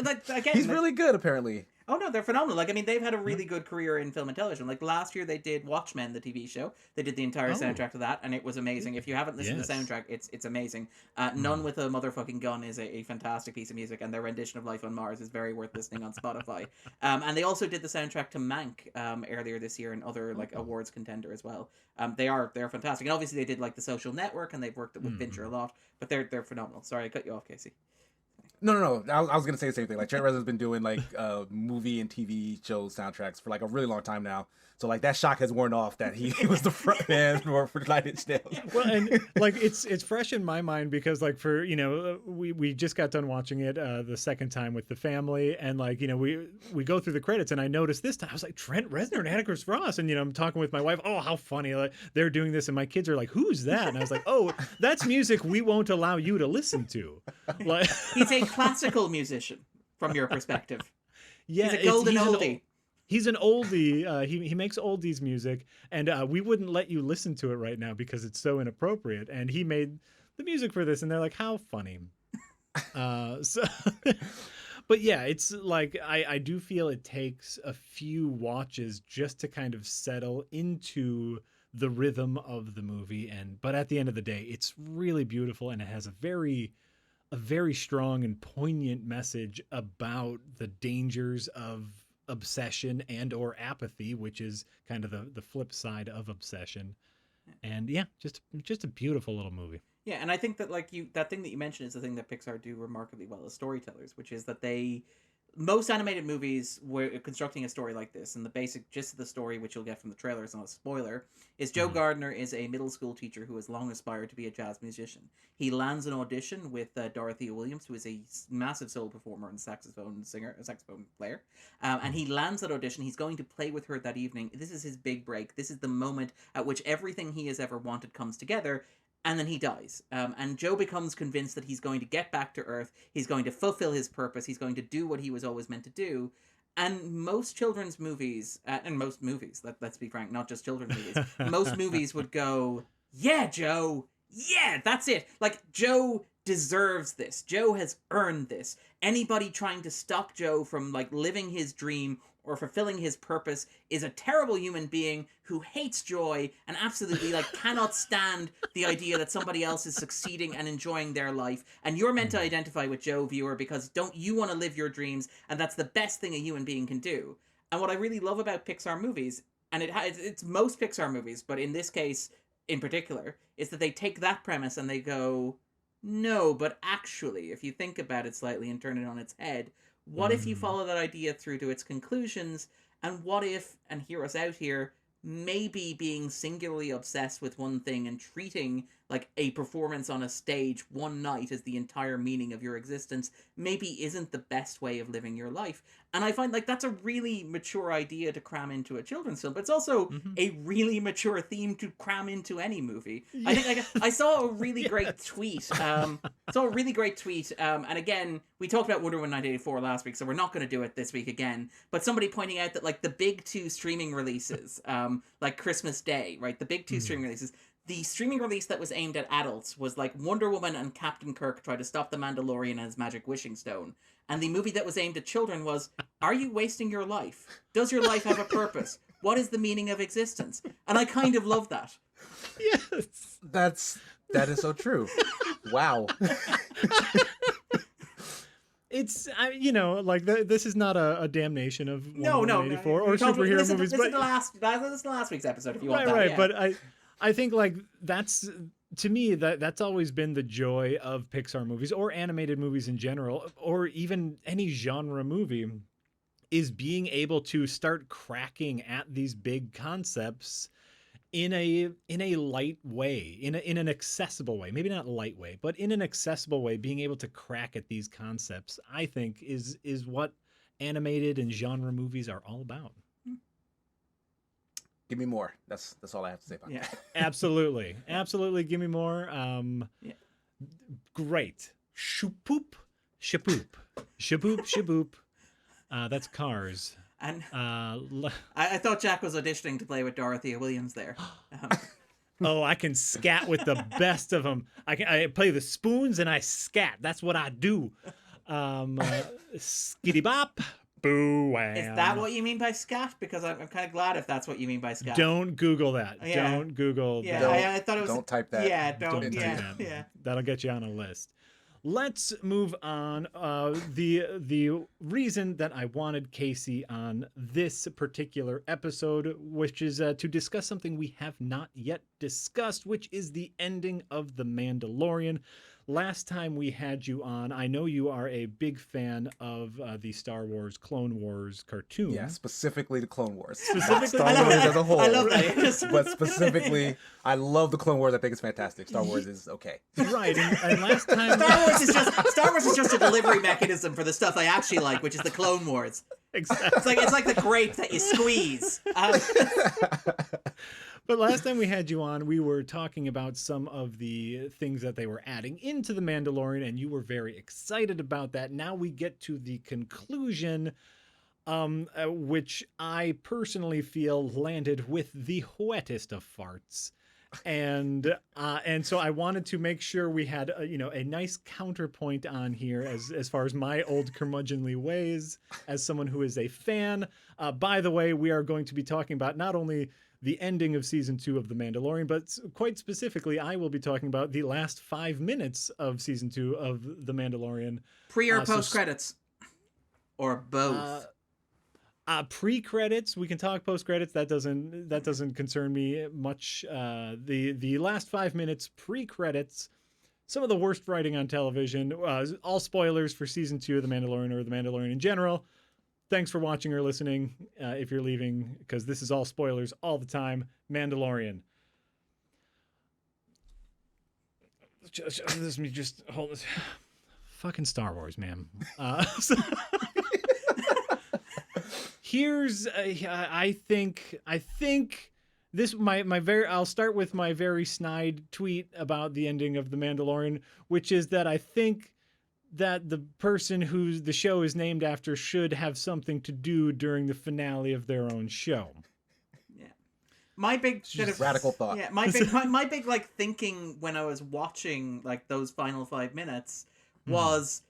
Like again, he's really good apparently. Oh no, they're phenomenal. Like, I mean, they've had a really good career in film and television. Like last year, they did Watchmen, the TV show. They did the entire soundtrack to that, and it was amazing. If you haven't listened to the soundtrack, it's amazing. None with a Motherfucking Gun is a fantastic piece of music, and their rendition of Life on Mars is very worth listening on Spotify. And they also did the soundtrack to Mank earlier this year, and other like awards contender as well. They're fantastic, and obviously they did like The Social Network, and they've worked with Fincher a lot. But they're phenomenal. Sorry, I cut you off, Casey. No. I was gonna say the same thing. Like Trent Reznor's been doing like movie and TV show soundtracks for like a really long time now. So like that shock has worn off that he was the front man for Nine Inch Nails. Well, and like it's fresh in my mind because like for we just got done watching it the second time with the family, and like we go through the credits, and I noticed this time I was like Trent Reznor and Atticus Ross, and I'm talking with my wife, oh how funny, like they're doing this, and my kids are like, who's that? And I was like, oh, that's music we won't allow you to listen to. Like he's a classical musician from your perspective. Yeah, he's a golden oldie. He's an oldie. He makes oldies music, and we wouldn't let you listen to it right now because it's so inappropriate. And he made the music for this, and they're like, "How funny!" So, but yeah, it's like I do feel it takes a few watches just to kind of settle into the rhythm of the movie. But at the end of the day, it's really beautiful, and it has a very strong and poignant message about the dangers of obsession and or apathy, which is kind of the flip side of obsession. And yeah, just a beautiful little movie. Yeah, and I think that that thing that you mentioned is the thing that Pixar do remarkably well as storytellers, which is that most animated movies were constructing a story like this, and the basic gist of the story, which you'll get from the trailer, is not a spoiler, is Joe Gardner is a middle school teacher who has long aspired to be a jazz musician. He lands an audition with Dorothea Williams, who is a massive soul performer and saxophone player, and he lands that audition. He's going to play with her that evening. This is his big break. This is the moment at which everything he has ever wanted comes together. And then he dies. And Joe becomes convinced that he's going to get back to Earth. He's going to fulfill his purpose. He's going to do what he was always meant to do. And most children's movies, and most movies, let's be frank, not just children's movies, most movies would go, yeah, Joe, yeah, that's it. Like, Joe deserves this. Joe has earned this. Anybody trying to stop Joe from, like, living his dream or fulfilling his purpose is a terrible human being who hates joy and absolutely cannot stand the idea that somebody else is succeeding and enjoying their life. And you're meant to identify with Joe, viewer, because don't you want to live your dreams? And that's the best thing a human being can do. And what I really love about Pixar movies, and it's most Pixar movies, but in this case in particular, is that they take that premise and they go, no, but actually, if you think about it slightly and turn it on its head, what if you follow that idea through to its conclusions? And what if, and hear us out here, maybe being singularly obsessed with one thing and treating like a performance on a stage one night as the entire meaning of your existence maybe isn't the best way of living your life. And I find that's a really mature idea to cram into a children's film, but it's also a really mature theme to cram into any movie. Yeah. I think I saw a really great tweet. And again, we talked about Wonder Woman 1984 last week, so we're not going to do it this week again. But somebody pointing out that the big two streaming releases, like Christmas Day, right? The big two streaming releases. The streaming release that was aimed at adults was Wonder Woman and Captain Kirk try to stop the Mandalorian and his magic wishing stone. And the movie that was aimed at children was, are you wasting your life? Does your life have a purpose? What is the meaning of existence? And I kind of love that. Yes. That is so true. Wow. It's this is not a damnation of no, 84 or superhero movies. Listen to last week's episode if you want that. Right, yeah. but I think that's to me, that's always been the joy of Pixar movies or animated movies in general, or even any genre movie, is being able to start cracking at these big concepts in a light way, in an accessible way. Maybe not light way, but in an accessible way. Being able to crack at these concepts, I think, is what animated and genre movies are all about. Give me more. That's all I have to say about that. Absolutely. Give me more. Yeah. Great. Shapoop, shapoop, shapoop, shapoop. That's Cars. And I thought Jack was auditioning to play with Dorothea Williams there. Oh, I can scat with the best of them. I play the spoons and I scat. That's what I do. Skitty bop, boo wham. Is that what you mean by scat? Because I'm kind of glad if that's what you mean by scat. Don't Google that. Yeah. Don't Google Yeah, that. I thought it was. Don't type that. Yeah, don't. Don't Yeah, type that. yeah. That'll get you on a list. Let's move on. The reason that I wanted Casey on this particular episode, which is to discuss something we have not yet discussed, which is the ending of The Mandalorian. Last time we had you on, I know you are a big fan of the Star Wars Clone Wars cartoon. Yeah, specifically the Clone Wars. Specifically, Star Wars as a whole. I love that. But specifically, I love the Clone Wars. I think it's fantastic. Star Wars is okay. Right, and last time Star Wars is just a delivery mechanism for the stuff I actually like, which is the Clone Wars. exactly. It's like the grape that you squeeze. But last time we had you on, we were talking about some of the things that they were adding into The Mandalorian, and you were very excited about that. Now we get to the conclusion, which I personally feel landed with the wettest of farts. And so I wanted to make sure we had a nice counterpoint on here as far as my old curmudgeonly ways as someone who is a fan. By the way, we are going to be talking about not only the ending of season 2 of The Mandalorian, but quite specifically, I will be talking about the last 5 minutes of season 2 of The Mandalorian. Pre or post credits, or both. Pre-credits, we can talk post-credits. That doesn't concern me much. The last 5 minutes pre-credits, some of the worst writing on television. All spoilers for season 2 of The Mandalorian or The Mandalorian in general. Thanks for watching or listening. If you're leaving, because this is all spoilers all the time. Mandalorian. Let me just hold this. Fucking Star Wars, man. Here's I think this I'll start with my very snide tweet about the ending of The Mandalorian, which is that I think that the person who the show is named after should have something to do during the finale of their own show. Yeah, my big radical thought. Yeah, my big like thinking when I was watching like those final 5 minutes was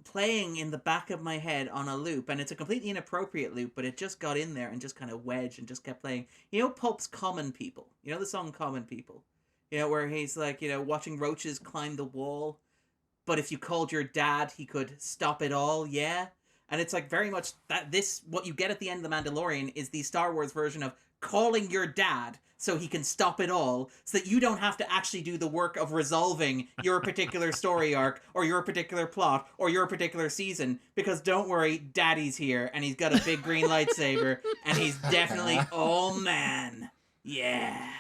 playing in the back of my head on a loop, and it's a completely inappropriate loop, but it just got in there and just kind of wedged and just kept playing. You know Pulp's Common People? You know the song Common People? You know, where he's like, watching roaches climb the wall, but if you called your dad, he could stop it all, yeah? And it's like very much that what you get at the end of The Mandalorian is the Star Wars version of calling your dad so he can stop it all, so that you don't have to actually do the work of resolving your particular story arc, or your particular plot, or your particular season, because don't worry, Daddy's here, and he's got a big green lightsaber, and he's definitely, oh man, yeah.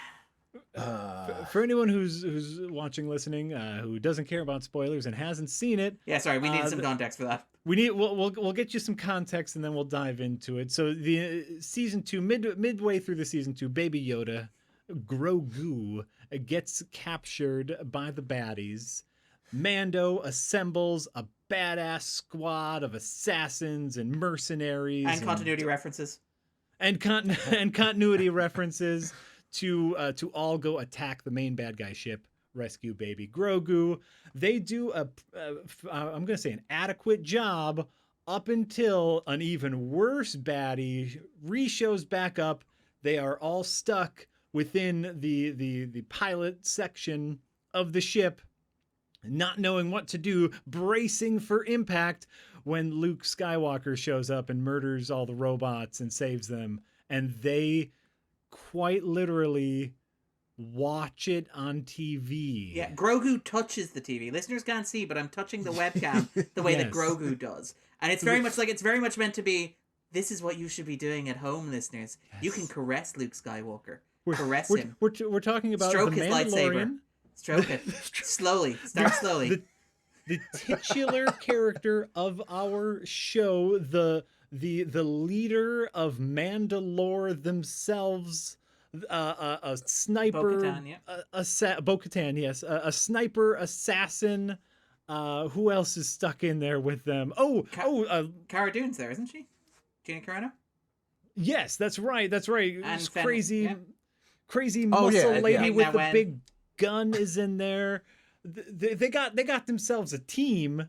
For anyone who's watching, listening, who doesn't care about spoilers and hasn't seen it, yeah, sorry, we need some context for that. We'll get you some context and then we'll dive into it. So the season 2, midway through the season 2, Baby Yoda, Grogu, gets captured by the baddies. Mando assembles a badass squad of assassins and mercenaries and continuity references and continuity references to all go attack the main bad guy ship, rescue baby Grogu. They do I'm gonna say an adequate job up until an even worse baddie re-shows back up. They are all stuck within the pilot section of the ship, not knowing what to do, bracing for impact, when Luke Skywalker shows up and murders all the robots and saves them. And they quite literally watch it on TV. Yeah, Grogu touches the TV. Listeners can't see, but I'm touching the webcam the way that Yes. Grogu does. And it's very much meant to be, this is what you should be doing at home, listeners. Yes. You can caress Luke Skywalker. We're, Caress we're, him. We're talking about Stroke the his lightsaber. Mandalorian. Stroke it. Slowly. Start slowly. The titular character of our show, the leader of Mandalore themselves, a sniper, Bo-Katan, Bo-Katan, yes, a sniper assassin. Who else is stuck in there with them? Cara Dune's there, isn't she? Gina Carano? Yes, that's right. That's right. And This Fennec, crazy, yeah. crazy muscle lady yeah. with the Wen. big gun is in there. They got themselves a team,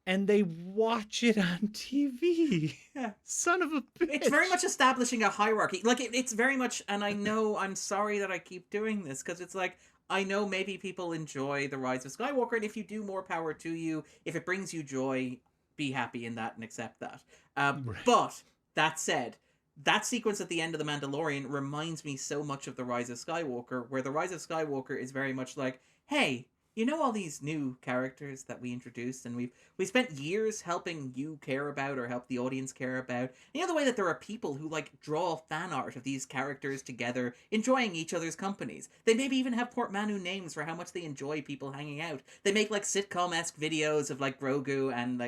and they watch it on TV. Yeah. Son of a bitch. It's very much establishing a hierarchy. Like, it's very much, and I know, I'm sorry that I keep doing this, because it's like, I know maybe people enjoy The Rise of Skywalker, and if you do, more power to you. If it brings you joy, be happy in that and accept that. Right. But, that said, that sequence at the end of The Mandalorian reminds me so much of The Rise of Skywalker, where The Rise of Skywalker is very much like, hey, you know all these new characters that we introduced, and we spent years helping you care about, or help the audience care about. You know the way that there are people who like draw fan art of these characters together, enjoying each other's companies. They maybe even have portmanteau names for how much they enjoy people hanging out. They make like sitcom-esque videos of like Grogu and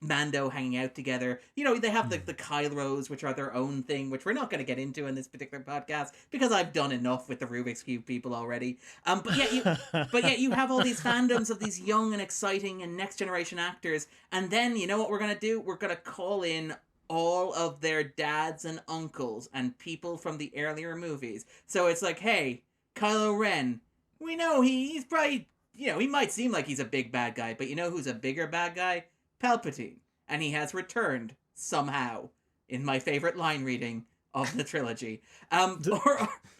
Mando hanging out together. You know, they have the Kylos, which are their own thing, which we're not going to get into in this particular podcast because I've done enough with the Rubik's Cube people already. But yet you have all these fandoms of these young and exciting and next generation actors, and then you know what we're gonna do? We're gonna call in all of their dads and uncles and people from the earlier movies. So it's like, hey, Kylo Ren, we know he's probably, he might seem like he's a big bad guy, but you know who's a bigger bad guy? Palpatine. And he has returned somehow in my favorite line reading of the trilogy.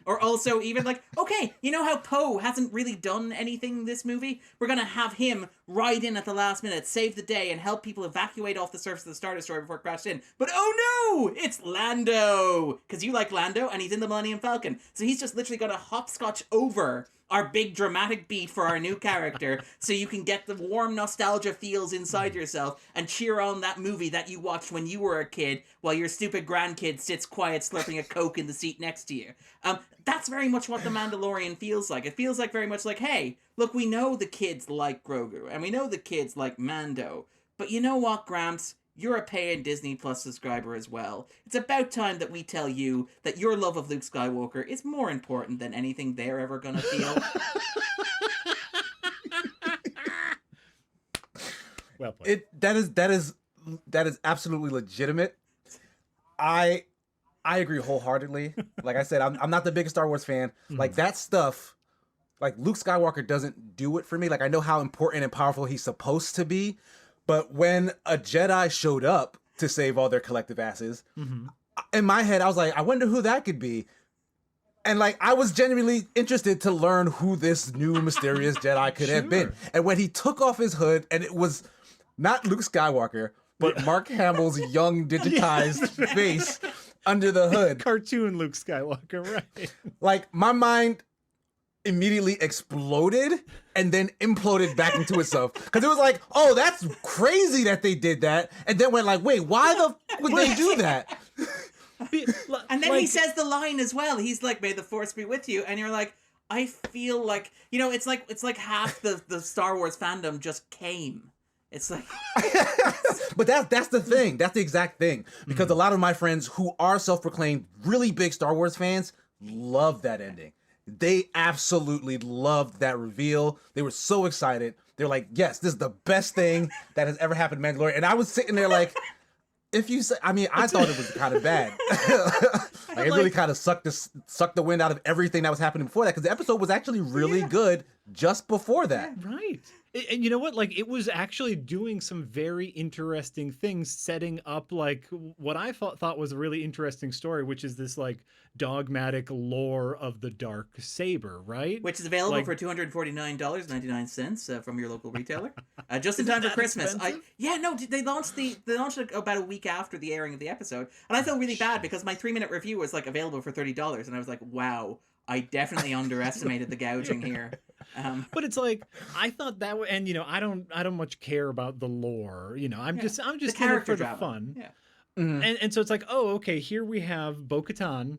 Or also even like, okay, you know how Poe hasn't really done anything this movie? We're gonna have him ride in at the last minute, save the day, and help people evacuate off the surface of the Star Destroyer before it crashed in. But oh no! It's Lando! Because you like Lando, and he's in the Millennium Falcon. So he's just literally gonna hopscotch over our big dramatic beat for our new character, so you can get the warm nostalgia feels inside yourself and cheer on that movie that you watched when you were a kid while your stupid grandkid sits quiet slurping a Coke in the seat next to you. That's very much what The Mandalorian feels like. It feels like very much like, hey, look, we know the kids like Grogu, and we know the kids like Mando, but you know what, Gramps? You're a paying Disney Plus subscriber as well. It's about time that we tell you that your love of Luke Skywalker is more important than anything they're ever gonna feel. Well played. That is absolutely legitimate. I agree wholeheartedly. Like I said, I'm not the biggest Star Wars fan. Like that stuff, like Luke Skywalker doesn't do it for me. Like I know how important and powerful he's supposed to be, but when a Jedi showed up to save all their collective asses, in my head I was like, I wonder who that could be. And like I was genuinely interested to learn who this new mysterious Jedi could have been. And when he took off his hood and it was not Luke Skywalker, but Mark Hamill's young digitized face under the hood. Cartoon Luke Skywalker, right? Like my mind immediately exploded and then imploded back into itself. Because it was like, oh, that's crazy that they did that. And then went like, wait, why the f- would they do that? And then he says the line as well. He's like, may the Force be with you. And you're like, I feel like, it's like half the Star Wars fandom just came. It's like... But that's the thing. That's the exact thing. Because a lot of my friends who are self-proclaimed really big Star Wars fans love that ending. They absolutely loved that reveal. They were so excited. They're like, yes, this is the best thing that has ever happened to Mandalorian. And I was sitting there like, if you say, I mean, I thought it was kind of bad. Like, it really kind of sucked the wind out of everything that was happening before that. Because the episode was actually really good just before that. Right. And you know what? Like, it was actually doing some very interesting things, setting up like what I thought was a really interesting story, which is this like dogmatic lore of the dark saber, right? Which is available for $249.99 from your local retailer, just in time for Christmas. They launched it about a week after the airing of the episode, and I felt really bad because my 3-minute review was like available for $30, and I was like, wow. I definitely underestimated the gouging here. But it's like I thought that, and I don't much care about the lore. I'm Yeah. just The in it character for the drama. fun. Yeah. And so it's like, oh, okay, here we have Bo-Katan,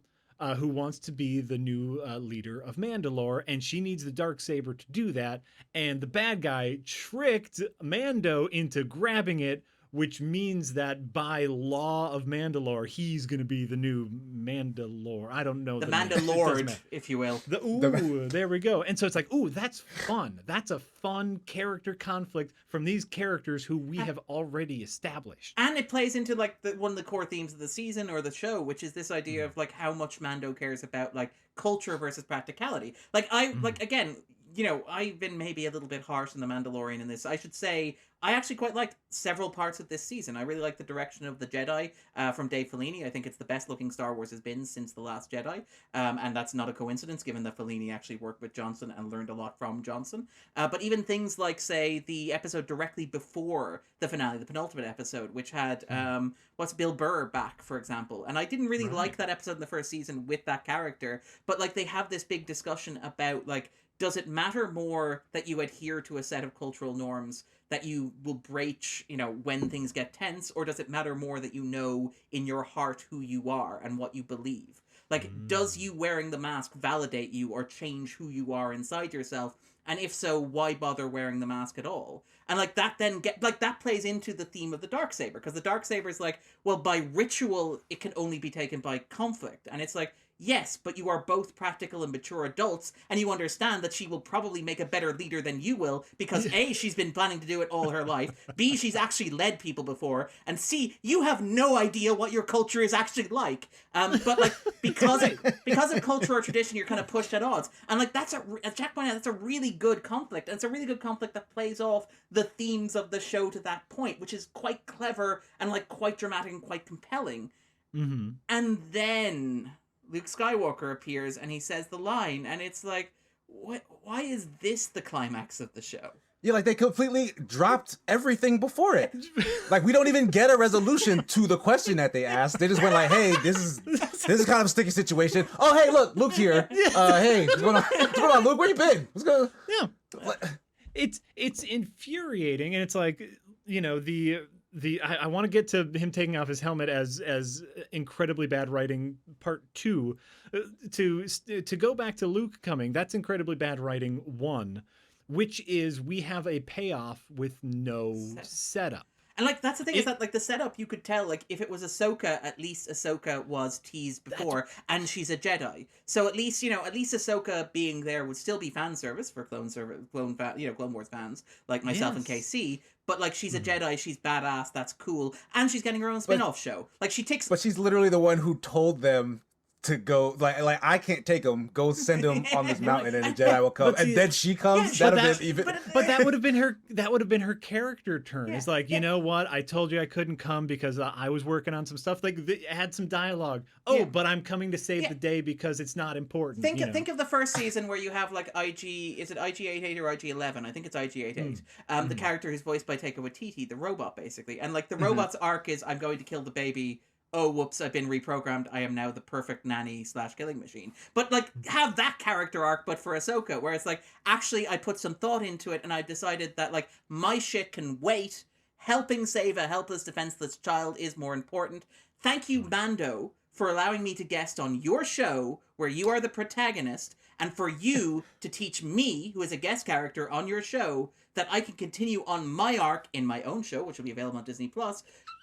who wants to be the new leader of Mandalore, and she needs the Darksaber to do that. And the bad guy tricked Mando into grabbing it, which means that by law of Mandalore, he's going to be the new Mandalore. I don't know The name. It Mandalord, doesn't if you will. there we go. And so it's like, ooh, that's fun. That's a fun character conflict from these characters who we have already established. And it plays into like one of the core themes of the season or the show, which is this idea of like how much Mando cares about like culture versus practicality. Like like again, I've been maybe a little bit harsh on the Mandalorian in this. I should say I actually quite liked several parts of this season. I really like the direction of the Jedi from Dave Filoni. I think it's the best looking Star Wars has been since The Last Jedi. And that's not a coincidence, given that Filoni actually worked with Johnson and learned a lot from Johnson. But even things like, say, the episode directly before the finale, the penultimate episode, which had Bill Burr back, for example. And I didn't really like that episode in the first season with that character. But like they have this big discussion about like, does it matter more that you adhere to a set of cultural norms that you will breach, when things get tense, or does it matter more that you know in your heart who you are and what you believe? Like, does you wearing the mask validate you or change who you are inside yourself? And if so, why bother wearing the mask at all? And like that then that plays into the theme of the Darksaber, because the Darksaber is like, well, by ritual it can only be taken by conflict. And it's like, yes, but you are both practical and mature adults, and you understand that she will probably make a better leader than you will, because A, she's been planning to do it all her life, B, she's actually led people before, and C, you have no idea what your culture is actually like. But like, because of culture or tradition, you're kind of pushed at odds. And like, as Jack pointed out, that's a really good conflict, and it's a really good conflict that plays off the themes of the show to that point, which is quite clever and like quite dramatic and quite compelling. And then Luke Skywalker appears and he says the line, and it's like, what? Why is this the climax of the show? Yeah, like they completely dropped everything before it. Like we don't even get a resolution to the question that they asked. They just went like, "Hey, this is kind of a sticky situation. Oh, hey, look, Luke's here. Hey, what's going on? What's going on, Luke? Where you been? What's going on?" Yeah, it's infuriating, and it's like I want to get to him taking off his helmet as incredibly bad writing part 2. To go back to Luke coming, that's incredibly bad writing 1, which is we have a payoff with no setup. And like that's the thing, is that like the setup, you could tell, like if it was Ahsoka, at least Ahsoka was teased before, and she's a Jedi, so at least Ahsoka being there would still be fan service for Clone Wars fans like myself and KC. But like she's a Jedi, she's badass, that's cool, and she's getting her own spin-off show. Like she takes, but she's literally the one who told them to go, like I can't take him. Go send him on this mountain, and the Jedi will come. And then she comes. But that would have been her. That would have been her character turn. It's like, you know what? I told you I couldn't come because I was working on some stuff. Like had some dialogue. Oh, but I'm coming to save the day because it's not important. Think of the first season where you have like IG. Is it IG-88 or IG-11? I think it's IG-88. The character who's voiced by Taika Waititi, the robot, basically, and like the robot's arc is, I'm going to kill the baby. Oh, whoops, I've been reprogrammed. I am now the perfect nanny / killing machine. But, like, have that character arc, but for Ahsoka, where it's like, actually, I put some thought into it, and I decided that, like, my shit can wait. Helping save a helpless, defenseless child is more important. Thank you, Mando, for allowing me to guest on your show, where you are the protagonist, and for you to teach me, who is a guest character on your show, that I can continue on my arc in my own show, which will be available on Disney+.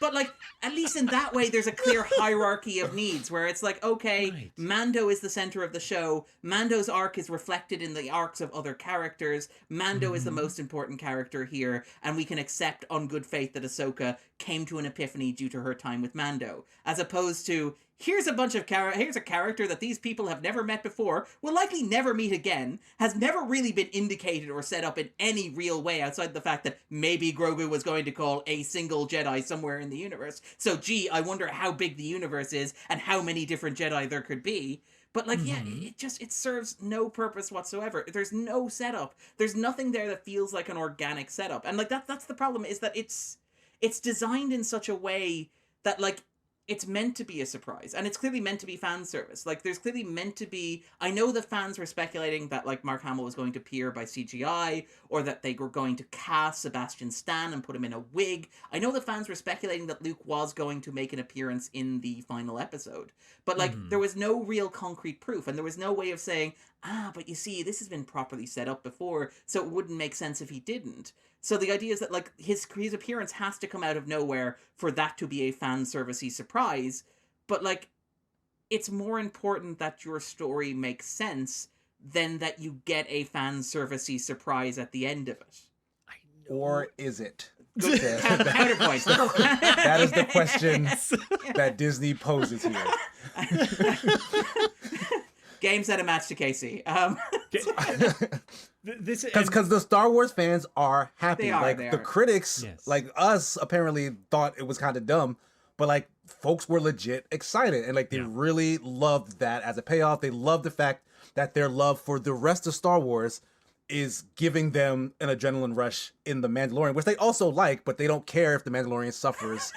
But, like, at least in that way, there's a clear hierarchy of needs, where it's like, okay, Mando is the center of the show. Mando's arc is reflected in the arcs of other characters. Mando is the most important character here, and we can accept on good faith that Ahsoka came to an epiphany due to her time with Mando. As opposed to, here's a character that these people have never met before, will likely never meet again, has never really been indicated or set up in any real way outside the fact that maybe Grogu was going to call a single Jedi somewhere in the universe. So, gee, I wonder how big the universe is and how many different Jedi there could be. But, like, it serves no purpose whatsoever. There's no setup. There's nothing there that feels like an organic setup. And, like, that's the problem, is that it's designed in such a way that, like, it's meant to be a surprise, and it's clearly meant to be fan service. Like, there's clearly meant to be. I know the fans were speculating that like Mark Hamill was going to appear by CGI, or that they were going to cast Sebastian Stan and put him in a wig. I know the fans were speculating that Luke was going to make an appearance in the final episode, but like there was no real concrete proof, and there was no way of saying, but you see, this has been properly set up before, so it wouldn't make sense if he didn't. So the idea is that like his appearance has to come out of nowhere for that to be a fan servicey surprise, but like it's more important that your story makes sense than that you get a fan servicey surprise at the end of it. I know. Or is it? Good counterpoint. That is the question that Disney poses here. Game, set, a match to Casey. Because the Star Wars fans are happy. They are, like they the are. critics, Yes. like us, apparently thought it was kind of dumb, but like folks were legit excited, and like they really loved that as a payoff. They loved the fact that their love for the rest of Star Wars is giving them an adrenaline rush in The Mandalorian, which they also like, but they don't care if The Mandalorian suffers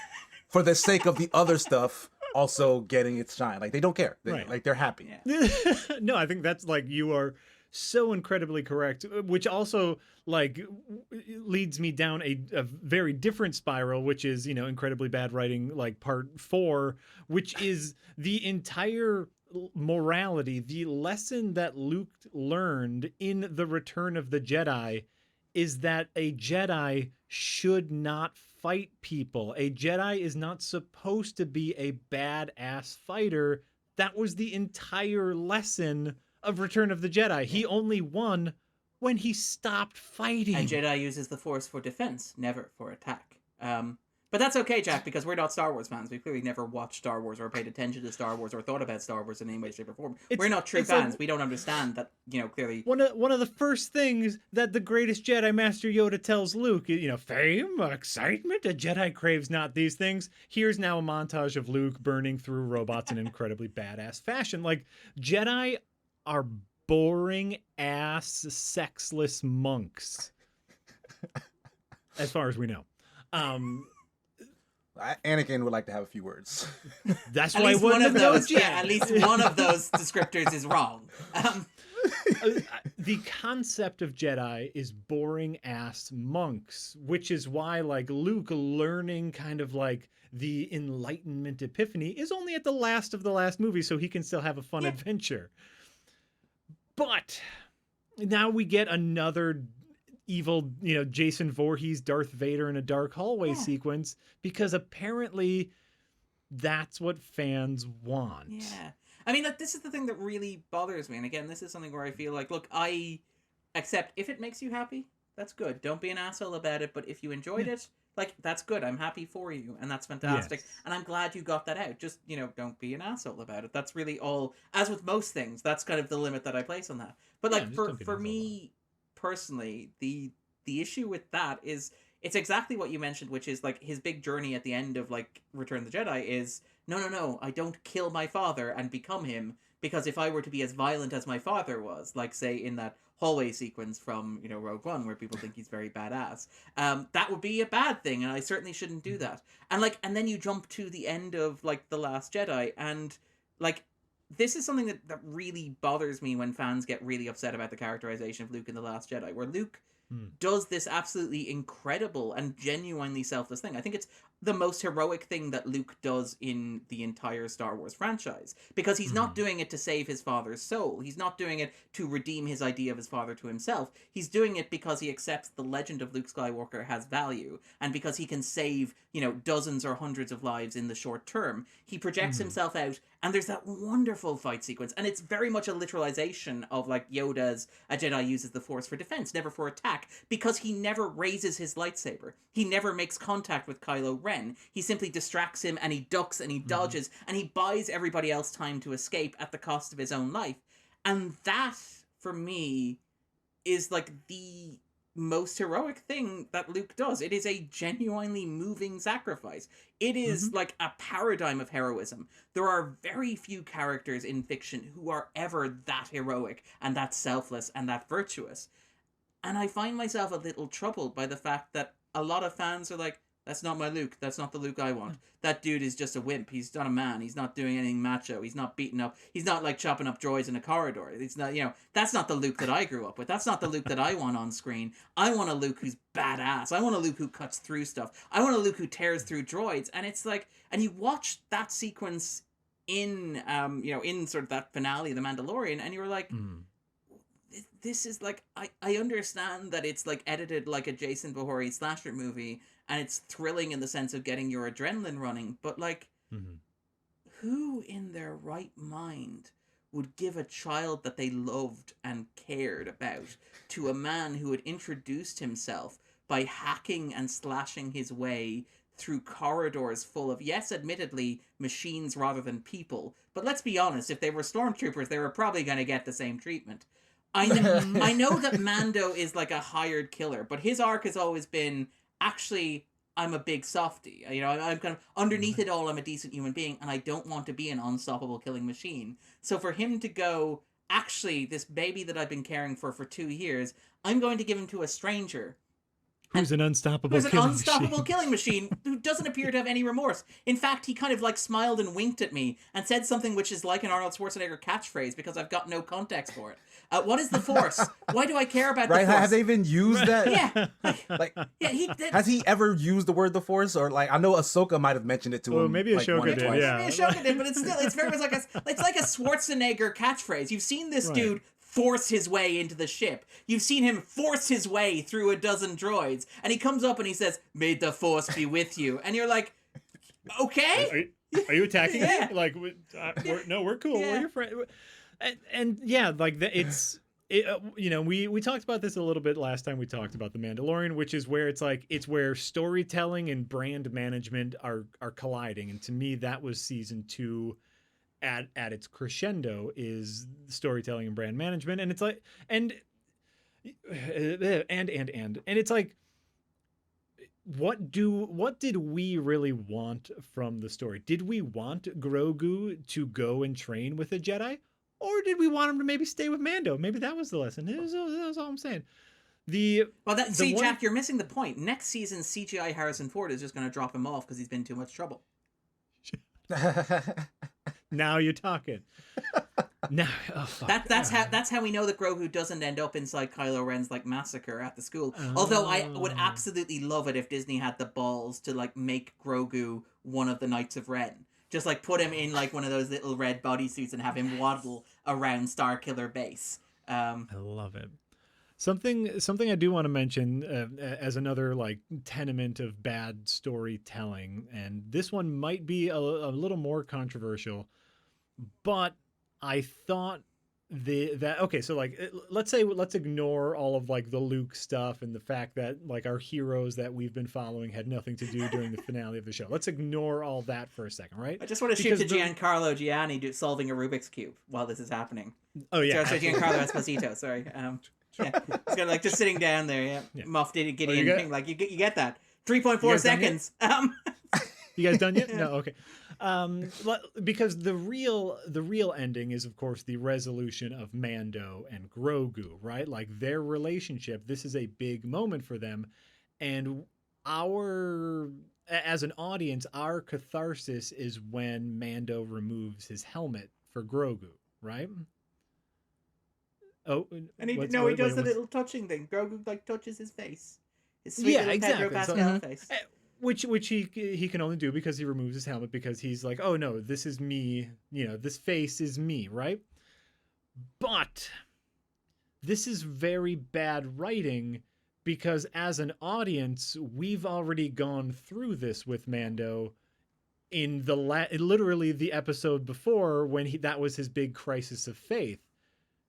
for the sake of the other stuff also getting its shine. Like they don't care. Right. Like they're happy. Yeah. No, I think that's like, you are so incredibly correct, which also like leads me down a very different spiral, which is, you know, incredibly bad writing, like part 4, which is the entire morality, the lesson that Luke learned in The Return of the Jedi is that a Jedi should not fight people. A Jedi is not supposed to be a badass fighter. That was the entire lesson of Return of the Jedi. He only won when he stopped fighting. A Jedi uses the Force for defense, never for attack. But that's okay, Jack, because we're not Star Wars fans. We clearly never watched Star Wars or paid attention to Star Wars or thought about Star Wars in any way, shape, or form. We're not true fans. Like, we don't understand that, you know, clearly. One of the first things that the greatest Jedi Master Yoda tells Luke, you know, fame, excitement, a Jedi craves not these things. Here's now a montage of Luke burning through robots in incredibly badass fashion. Like, Jedi are boring ass sexless monks, as far as we know. Anakin would like to have a few words. That's At why least one of those, at least one of those descriptors is wrong. The concept of Jedi is boring ass monks, which is why like Luke learning kind of like the Enlightenment epiphany is only at the last of the last movie, so he can still have a fun adventure. But now we get another evil, you know, Jason Voorhees, Darth Vader in a dark hallway sequence, because apparently that's what fans want. Yeah. I mean, like, this is the thing that really bothers me. And again, this is something where I feel like, look, I accept if it makes you happy, that's good. Don't be an asshole about it. But if you enjoyed it, like, that's good. I'm happy for you. And that's fantastic. Yes. And I'm glad you got that out. Just, you know, don't be an asshole about it. That's really all. As with most things, that's kind of the limit that I place on that. But like, for me personally, the issue with that is it's exactly what you mentioned, which is like his big journey at the end of like Return of the Jedi is no, I don't kill my father and become him, because if I were to be as violent as my father was, like say in that hallway sequence from, you know, Rogue One, where people think he's very badass, that would be a bad thing, and I certainly shouldn't do that. And like, and then you jump to the end of like The Last Jedi, and like, this is something that really bothers me when fans get really upset about the characterization of Luke in The Last Jedi, where Luke does this absolutely incredible and genuinely selfless thing. I think it's the most heroic thing that Luke does in the entire Star Wars franchise, because he's not doing it to save his father's soul. He's not doing it to redeem his idea of his father to himself. He's doing it because he accepts the legend of Luke Skywalker has value, and because he can save, you know, dozens or hundreds of lives in the short term. He projects himself out, and there's that wonderful fight sequence, and it's very much a literalization of like Yoda's a Jedi uses the Force for defense, never for attack, because he never raises his lightsaber. He never makes contact with Kylo Ren. He simply distracts him, and he ducks and he dodges, and he buys everybody else time to escape at the cost of his own life. And that, for me, is like the most heroic thing that Luke does. It is a genuinely moving sacrifice. It is like a paradigm of heroism. There are very few characters in fiction who are ever that heroic and that selfless and that virtuous. And I find myself a little troubled by the fact that a lot of fans are like, That's not my Luke. That's not the Luke I want. That dude is just a wimp. He's not a man. He's not doing anything macho. He's not beating up. He's not like chopping up droids in a corridor. It's not, that's not the Luke that I grew up with. That's not the Luke that I want on screen. I want a Luke who's badass. I want a Luke who cuts through stuff. I want a Luke who tears through droids. And it's like, and you watch that sequence in, in sort of that finale of The Mandalorian, and you were like, this is like, I understand that it's like edited like a Jason Voorhees slasher movie, and it's thrilling in the sense of getting your adrenaline running, but like, who in their right mind would give a child that they loved and cared about to a man who had introduced himself by hacking and slashing his way through corridors full of, yes, admittedly, machines rather than people, but let's be honest, if they were stormtroopers, they were probably going to get the same treatment. I know that Mando is like a hired killer, but his arc has always been, actually, I'm a big softie. I'm kind of, underneath it all, I'm a decent human being, and I don't want to be an unstoppable killing machine. So for him to go, actually, this baby that I've been caring for 2 years, I'm going to give him to a stranger. Who's an unstoppable killing machine who doesn't appear to have any remorse. In fact, he kind of like smiled and winked at me and said something which is like an Arnold Schwarzenegger catchphrase because I've got no context for it. What is the Force? Why do I care about the Force? Have they even used that? Yeah. Has he ever used the word the Force? Or like, I know Ahsoka might have mentioned it to him. Maybe Ahsoka did, yeah. Maybe Ahsoka did, but it's very much like a Schwarzenegger catchphrase. You've seen this dude force his way into the ship. You've seen him force his way through a dozen droids, and he comes up and he says, "May the Force be with you," and you're like, okay. Are you attacking me? Like, we're cool. Yeah. We're your friend. And yeah, like we talked about this a little bit last time we talked about The Mandalorian, which is where it's where storytelling and brand management are colliding, and to me that was season 2. At its crescendo is storytelling and brand management, and it's like and it's like, what did we really want from the story? Did we want Grogu to go and train with a Jedi, or did we want him to maybe stay with Mando? Maybe that was the lesson. That was all I'm saying. Jack, you're missing the point. Next season, CGI Harrison Ford is just going to drop him off because he's been too much trouble. Now you're talking. Now, that's how we know that Grogu doesn't end up inside Kylo Ren's like massacre at the school. Although I would absolutely love it if Disney had the balls to like make Grogu one of the Knights of Ren. Just like put him in like one of those little red bodysuits and have him waddle around Starkiller Base. I love it. Something I do want to mention as another like tenement of bad storytelling, and this one might be a little more controversial, but I thought so like let's ignore all of like the Luke stuff and the fact that like our heroes that we've been following had nothing to do during the finale of the show. Let's ignore all that for a second, right? I just want to shoot to Giancarlo Gianni solving a Rubik's Cube while this is happening. Oh yeah, so Giancarlo Esposito. Sorry. Yeah, he's got like just sitting down there. Yeah. Moff Gideon thing. Like you get that 3.4 seconds. You guys done yet? No. Okay. Because the real ending is of course the resolution of Mando and Grogu, right? Like their relationship. This is a big moment for them, and as an audience, our catharsis is when Mando removes his helmet for Grogu, right? Oh, and he does the little touching thing. Grogu like touches his face. His sweet little Pedro Pascal face. Which he can only do because he removes his helmet, because he's like, oh no, this is me. This face is me, right? But this is very bad writing, because as an audience, we've already gone through this with Mando in literally the episode before when that was his big crisis of faith.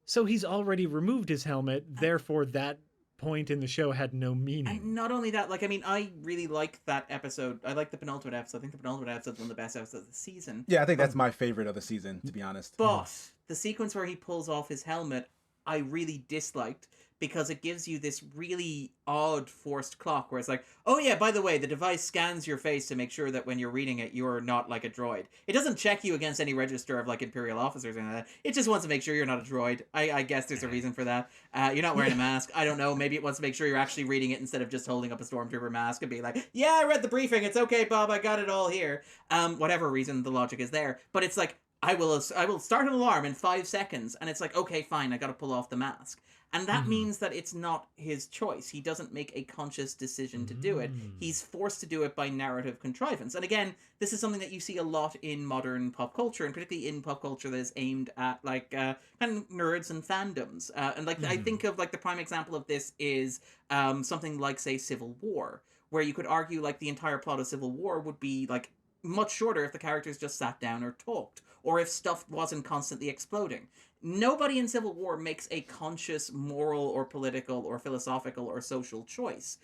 So he's already removed his helmet, therefore that point in the show had no meaning. And not only that, I really like that episode. I like the penultimate episode. I think the penultimate episode is one of the best episodes of the season. Yeah, I think that's my favorite of the season, to be honest. But the sequence where he pulls off his helmet, I really disliked, because it gives you this really odd forced clock where it's like, oh yeah, by the way, the device scans your face to make sure that when you're reading it, you're not like a droid. It doesn't check you against any register of like Imperial officers or anything like that. It just wants to make sure you're not a droid. I guess there's a reason for that. You're not wearing a mask. I don't know. Maybe it wants to make sure you're actually reading it instead of just holding up a stormtrooper mask and being like, yeah, I read the briefing. It's okay, Bob. I got it all here. Whatever reason the logic is there. But it's like, I will start an alarm in 5 seconds, and it's like, okay, fine, I got to pull off the mask. And that means that it's not his choice. He doesn't make a conscious decision to do it. He's forced to do it by narrative contrivance. And again, this is something that you see a lot in modern pop culture, and particularly in pop culture that is aimed at like kind of nerds and fandoms. And like I think of like the prime example of this is something like, say, Civil War, where you could argue like the entire plot of Civil War would be like much shorter if the characters just sat down or talked, or if stuff wasn't constantly exploding. Nobody in Civil War makes a conscious moral or political or philosophical or social choice.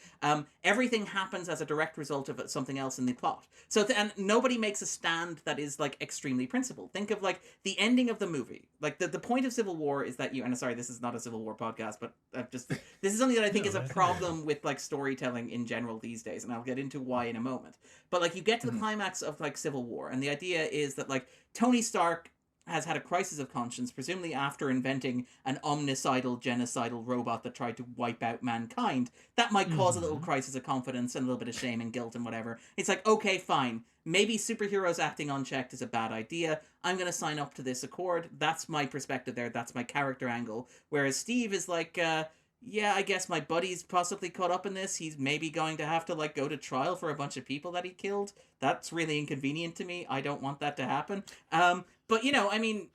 Everything happens as a direct result of something else in the plot. So, and nobody makes a stand that is like extremely principled. Think of like the ending of the movie. Like the point of Civil War is that you, and sorry, this is not a Civil War podcast, but this is something that I think is a problem with like storytelling in general these days, and I'll get into why in a moment. But like you get to the climax of like Civil War, and the idea is that like Tony Stark has had a crisis of conscience, presumably after inventing an omnicidal, genocidal robot that tried to wipe out mankind. That might cause a little crisis of confidence and a little bit of shame and guilt and whatever. It's like, okay, fine. Maybe superheroes acting unchecked is a bad idea. I'm going to sign up to this accord. That's my perspective there. That's my character angle. Whereas Steve is like, yeah, I guess my buddy's possibly caught up in this. He's maybe going to have to like go to trial for a bunch of people that he killed. That's really inconvenient to me. I don't want that to happen. But you know, I mean,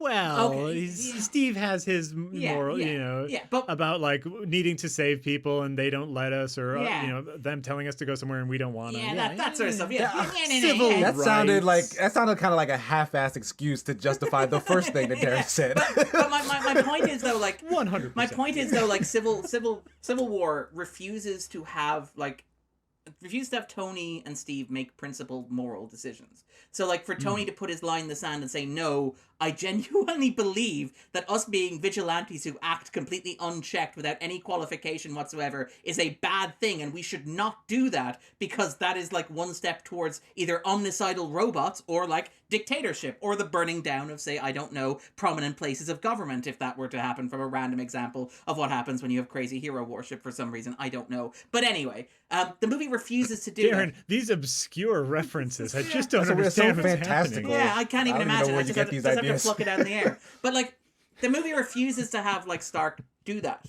well, okay, Steve has his moral, but about like needing to save people and they don't let us, or Yeah. them telling us to go somewhere and we don't want to. That sort of stuff. Civil That sounded rights. kind of like a half-assed excuse to justify the first thing that Darren said. But my point is though, like 100%. my point is though, like Civil War refuses to have Tony and Steve make principled moral decisions. So like for Tony to put his line in the sand and say, no, I genuinely believe that us being vigilantes who act completely unchecked without any qualification whatsoever is a bad thing, and we should not do that because that is like one step towards either omnicidal robots or like dictatorship or the burning down of, say, I don't know, prominent places of government, if that were to happen, from a random example of what happens when you have crazy hero worship for some reason. I don't know. But anyway, the movie refuses to do Darren, that. these obscure references, I just don't So we're so understand what's fantastical. happening. Yeah, I can't even I don't even know imagine. where I you just get have these to ideas. pluck it out in the air. But like, the movie refuses to have like Stark do that.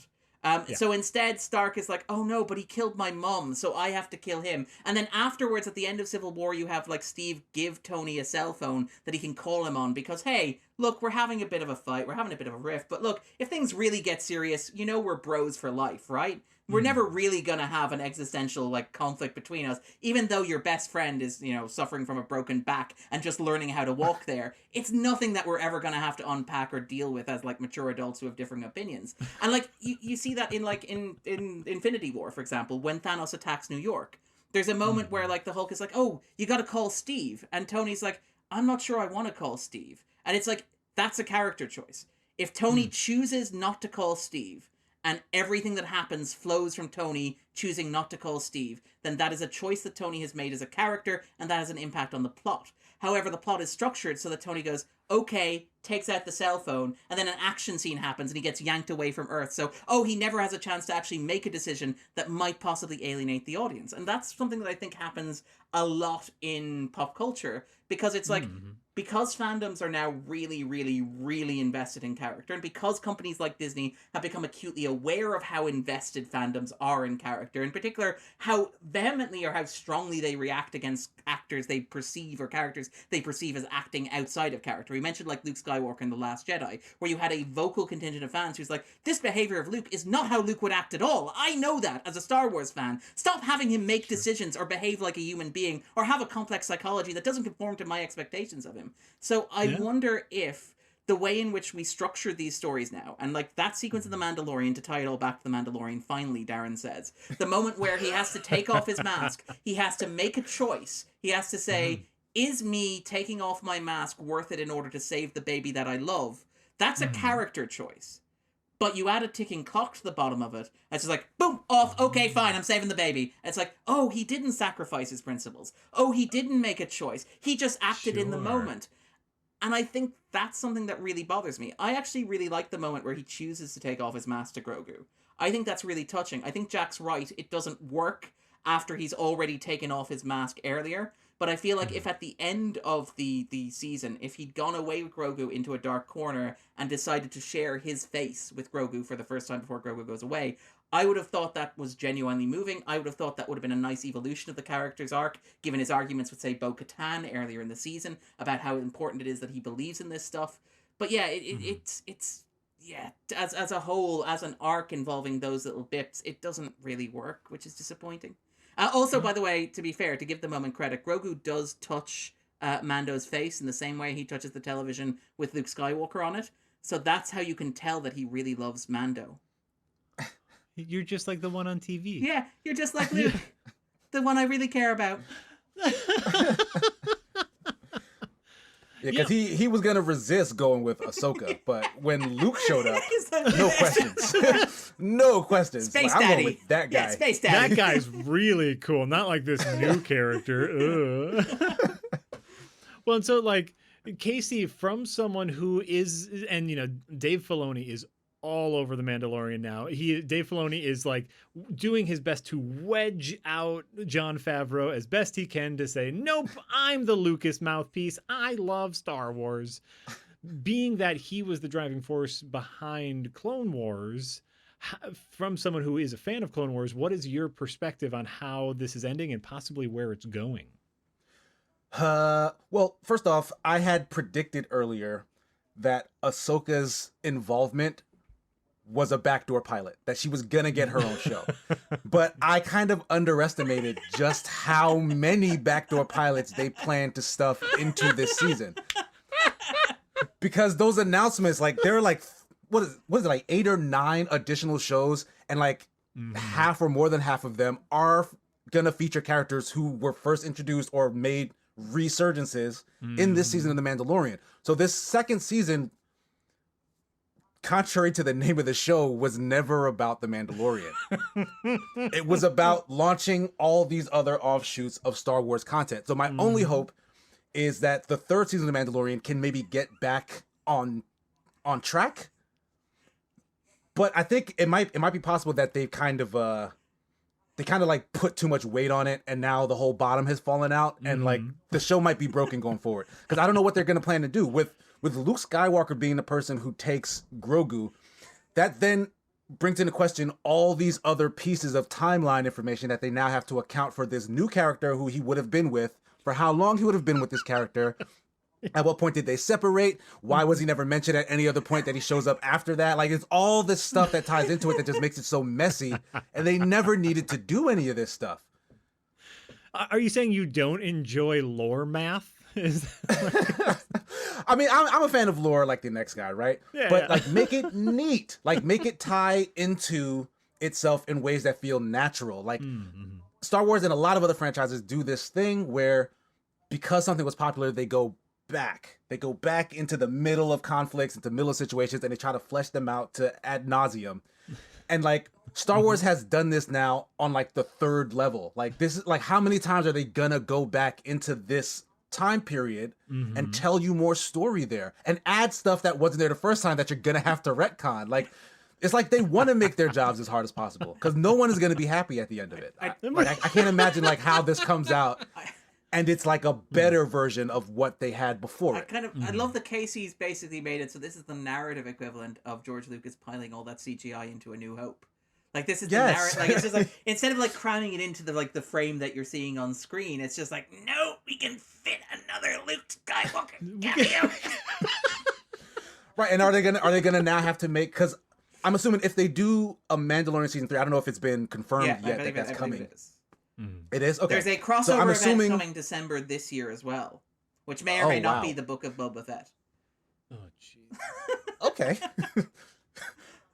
So instead, Stark is like, oh no, but he killed my mom, so I have to kill him. And then afterwards, at the end of Civil War, you have like Steve give Tony a cell phone that he can call him on because, hey, look, we're having a bit of a fight, we're having a bit of a rift, but look, if things really get serious, we're bros for life, right? We're never really gonna have an existential like conflict between us, even though your best friend is, suffering from a broken back and just learning how to walk there. It's nothing that we're ever gonna have to unpack or deal with as like mature adults who have differing opinions. And like you see that in Infinity War, for example, when Thanos attacks New York. There's a moment where like the Hulk is like, oh, you gotta call Steve, and Tony's like, I'm not sure I want to call Steve. And it's like, that's a character choice. If Tony chooses not to call Steve, and everything that happens flows from Tony choosing not to call Steve, then that is a choice that Tony has made as a character, and that has an impact on the plot. However, the plot is structured so that Tony goes, okay, takes out the cell phone, and then an action scene happens and he gets yanked away from Earth. So, he never has a chance to actually make a decision that might possibly alienate the audience. And that's something that I think happens a lot in pop culture, because it's like, because fandoms are now really, really, really invested in character, and because companies like Disney have become acutely aware of how invested fandoms are in character, in particular, how vehemently or how strongly they react against actors they perceive, or characters they perceive as acting outside of character. We mentioned like Luke Skywalker in The Last Jedi, where you had a vocal contingent of fans who's like, this behavior of Luke is not how Luke would act at all. I know that as a Star Wars fan. Stop having him make decisions or behave like a human being or have a complex psychology that doesn't conform to my expectations of him. So I wonder if the way in which we structure these stories now, and like that sequence of The Mandalorian, to tie it all back to The Mandalorian, finally, Darren says, the moment where he has to take off his mask, he has to make a choice. He has to say, is me taking off my mask worth it in order to save the baby that I love? That's a character choice. but you add a ticking clock to the bottom of it. It's just like, boom, off, okay, fine, I'm saving the baby. It's like, oh, he didn't sacrifice his principles. Oh, he didn't make a choice. He just acted in the moment. And I think that's something that really bothers me. I actually really like the moment where he chooses to take off his mask to Grogu. I think that's really touching. I think Jack's right. It doesn't work after he's already taken off his mask earlier. But I feel like if at the end of the season, if he'd gone away with Grogu into a dark corner and decided to share his face with Grogu for the first time before Grogu goes away, I would have thought that was genuinely moving. I would have thought that would have been a nice evolution of the character's arc, given his arguments with, say, Bo-Katan earlier in the season about how important it is that he believes in this stuff. But yeah, it's as a whole, as an arc involving those little bits, it doesn't really work, which is disappointing. Also, by the way, to be fair, to give the moment credit, Grogu does touch Mando's face in the same way he touches the television with Luke Skywalker on it. So that's how you can tell that he really loves Mando. You're just like the one on TV. Yeah, you're just like Luke, the one I really care about. Yeah, because he was going to resist going with Ahsoka, but when Luke showed up, no questions. No questions. Space I'm Daddy. going with that guy. Yeah, Space Daddy. That guy's really cool. Not like this new character. Ugh. Well, and so like Casey, from someone who is, and you know, Dave Filoni is all over The Mandalorian now. Dave Filoni is like doing his best to wedge out Jon Favreau as best he can to say, nope, I'm the Lucas mouthpiece. I love Star Wars. Being that he was the driving force behind Clone Wars, from someone who is a fan of Clone Wars, what is your perspective on how this is ending and possibly where it's going? Well, first off, I had predicted earlier that Ahsoka's involvement was a backdoor pilot, that she was gonna get her own show. But I kind of underestimated just how many backdoor pilots they planned to stuff into this season. Because those announcements, like, there are like, what is it, like 8 or 9 additional shows, and like half or more than half of them are gonna feature characters who were first introduced or made resurgences in this season of The Mandalorian. So this second season, contrary to the name of the show, was never about The Mandalorian. It was about launching all these other offshoots of Star Wars content. So my only hope is that the third season of The Mandalorian can maybe get back on track. But I think it might be possible that they kind of like put too much weight on it, and now the whole bottom has fallen out, and like the show might be broken going forward. Because I don't know what they're going to plan to do with Luke Skywalker being the person who takes Grogu. That then brings into question all these other pieces of timeline information that they now have to account for this new character who he would have been with, for how long he would have been with this character. At what point did they separate? Why was he never mentioned at any other point that he shows up after that? Like, it's all this stuff that ties into it that just makes it so messy, and they never needed to do any of this stuff. Are you saying you don't enjoy lore math? I mean, I'm a fan of lore like the next guy, right? Yeah, but like, make it neat. Like, make it tie into itself in ways that feel natural. Like, Star Wars and a lot of other franchises do this thing where, because something was popular, they go back into the middle of conflicts, into middle of situations, and they try to flesh them out to ad nauseum. And like, Star Wars has done this now on like the third level. Like, this is like, how many times are they gonna go back into this time period and tell you more story there and add stuff that wasn't there the first time that you're gonna have to retcon? Like, it's like they want to make their jobs as hard as possible, because no one is going to be happy at the end of it. I can't imagine like how this comes out and it's like a better version of what they had before. I love that Casey's basically made it so this is the narrative equivalent of George Lucas piling all that CGI into A New Hope. Like, this is the narrative. Like, it's just like, instead of like cramming it into the frame that you're seeing on screen, it's just like, no, we can fit another Luke Skywalker cameo. Right, and are they gonna now have to make, because I'm assuming if they do a Mandalorian season 3, I don't know if it's been confirmed yet that that's coming. It is. It is? Okay. There's a crossover event coming December this year as well, which may or may not be the Book of Boba Fett. Oh, jeez. Okay.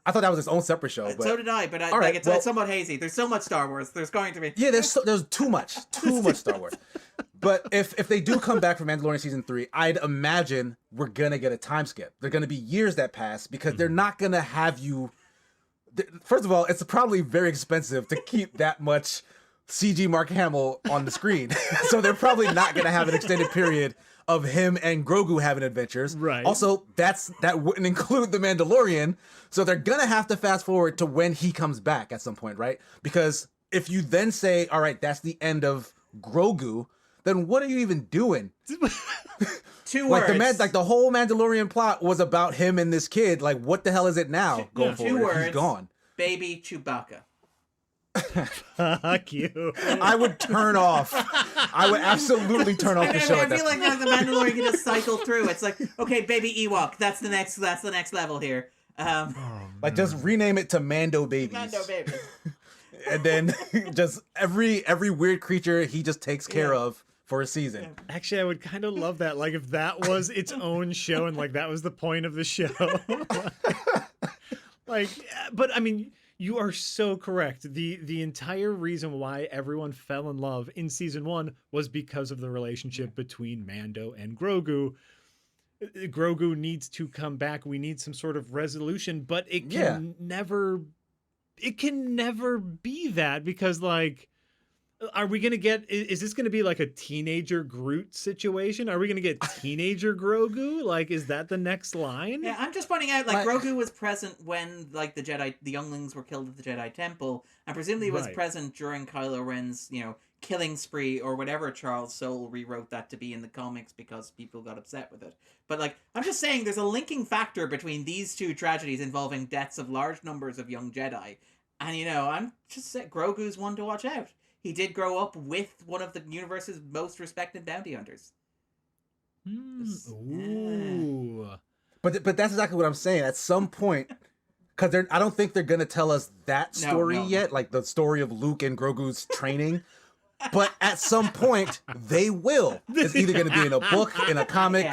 I thought that was its own separate show. But... So did I, but it's somewhat hazy. There's so much Star Wars. There's going to be... Yeah, there's too much Star Wars. But if they do come back for Mandalorian Season 3, I'd imagine we're going to get a time skip. There are going to be years that pass, because they're not going to have you First of all, it's probably very expensive to keep that much CG Mark Hamill on the screen. So they're probably not going to have an extended period of him and Grogu having adventures. Right. Also, that wouldn't include the Mandalorian. So they're going to have to fast forward to when he comes back at some point, right? Because if you then say, all right, that's the end of Grogu, then what are you even doing? 2 Like words. the whole Mandalorian plot was about him and this kid. Like, what the hell is it now going 2 forward? words. He's gone. Baby Chewbacca. Fuck you. I would turn off. I would absolutely turn off the show. I at that feel like the Mandalorian can just cycle through. It's like, okay, baby Ewok, that's the next level here. Like, just rename it to Mando Babies. Mando baby. And then just every weird creature he just takes care of for a season. Actually, I would kind of love that. Like, if that was its own show and like that was the point of the show. Like, but I mean, you are so correct. The entire reason why everyone fell in love in season 1 was because of the relationship between Mando and Grogu. Grogu needs to come back. We need some sort of resolution, but it can never be that, because like, are we going to get, is this going to be like a teenager Groot situation? Are we going to get teenager Grogu? Like, is that the next line? Yeah, I'm just pointing out, like, Grogu was present when, like, the younglings were killed at the Jedi Temple, and presumably was present during Kylo Ren's, killing spree, or whatever Charles Soule rewrote that to be in the comics because people got upset with it. But, like, I'm just saying there's a linking factor between these two tragedies involving deaths of large numbers of young Jedi. And, I'm just saying Grogu's one to watch out. He did grow up with one of the universe's most respected bounty hunters. Ooh. But that's exactly what I'm saying. At some point, because I don't think they're gonna tell us that story yet, like the story of Luke and Grogu's training. But at some point, they will. It's either gonna be in a book, in a comic,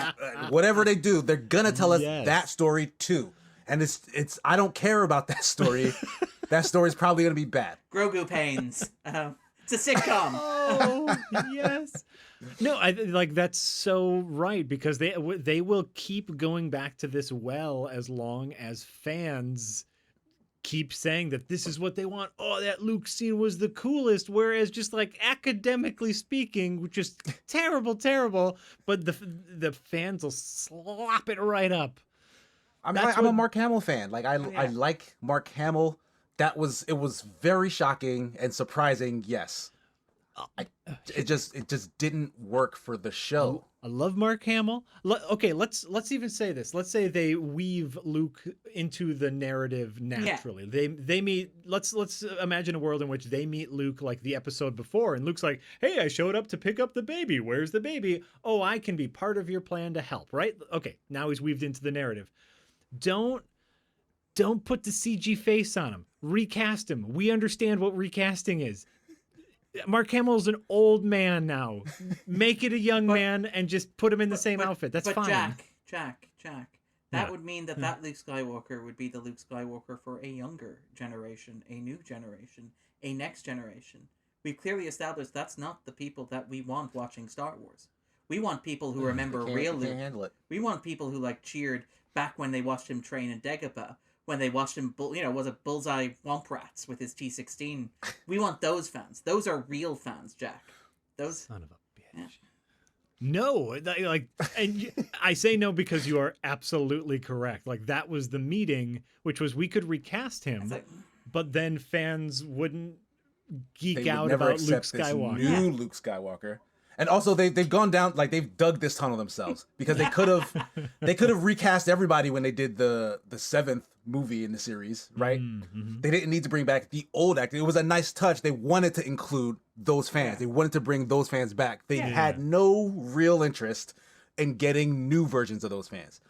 whatever they do. They're gonna tell us that story too. And it's I don't care about that story. That story's probably gonna be bad. Grogu pains. It's a sitcom. Oh, yes. No, I like that's so right, because they will keep going back to this well as long as fans keep saying that this is what they want. Oh, that Luke scene was the coolest, whereas just like academically speaking, just terrible, but the fans will slop it right up. I mean, I'm a Mark Hamill fan. Like I like Mark Hamill. It was very shocking and surprising. Yes, it just didn't work for the show. I love Mark Hamill. Okay, let's even say this. Let's say they weave Luke into the narrative naturally. Yeah. They meet. Let's imagine a world in which they meet Luke like the episode before, and Luke's like, "Hey, I showed up to pick up the baby. Where's the baby? Oh, I can be part of your plan to help." Right? Okay, now he's weaved into the narrative. Don't put the CG face on him. Recast him. We understand what recasting is. Mark Hamill's an old man now. Make it a young man and just put him in the same outfit. That's fine. Jack. That would mean that Luke Skywalker would be the Luke Skywalker for a younger generation, a new generation, a next generation. We've clearly established that's not the people that we want watching Star Wars. We want people who remember real Luke. We want people who cheered back when they watched him train in Dagobah, when they watched him, was it Bullseye Womp Rats with his T-16. We want those fans. Those are real fans, Jack. Those son of a bitch. Yeah. No, and I say no because you are absolutely correct. Like, that was the meeting, which was we could recast him, but then fans wouldn't geek out about Luke Skywalker. New Luke Skywalker. And also they've gone down, like, they've dug this tunnel themselves, because they could have recast everybody when they did the 7th movie in the series, right? Mm-hmm. They didn't need to bring back the old actor. It was a nice touch. They wanted to include those fans. They wanted to bring those fans back. They had no real interest in getting new versions of those fans.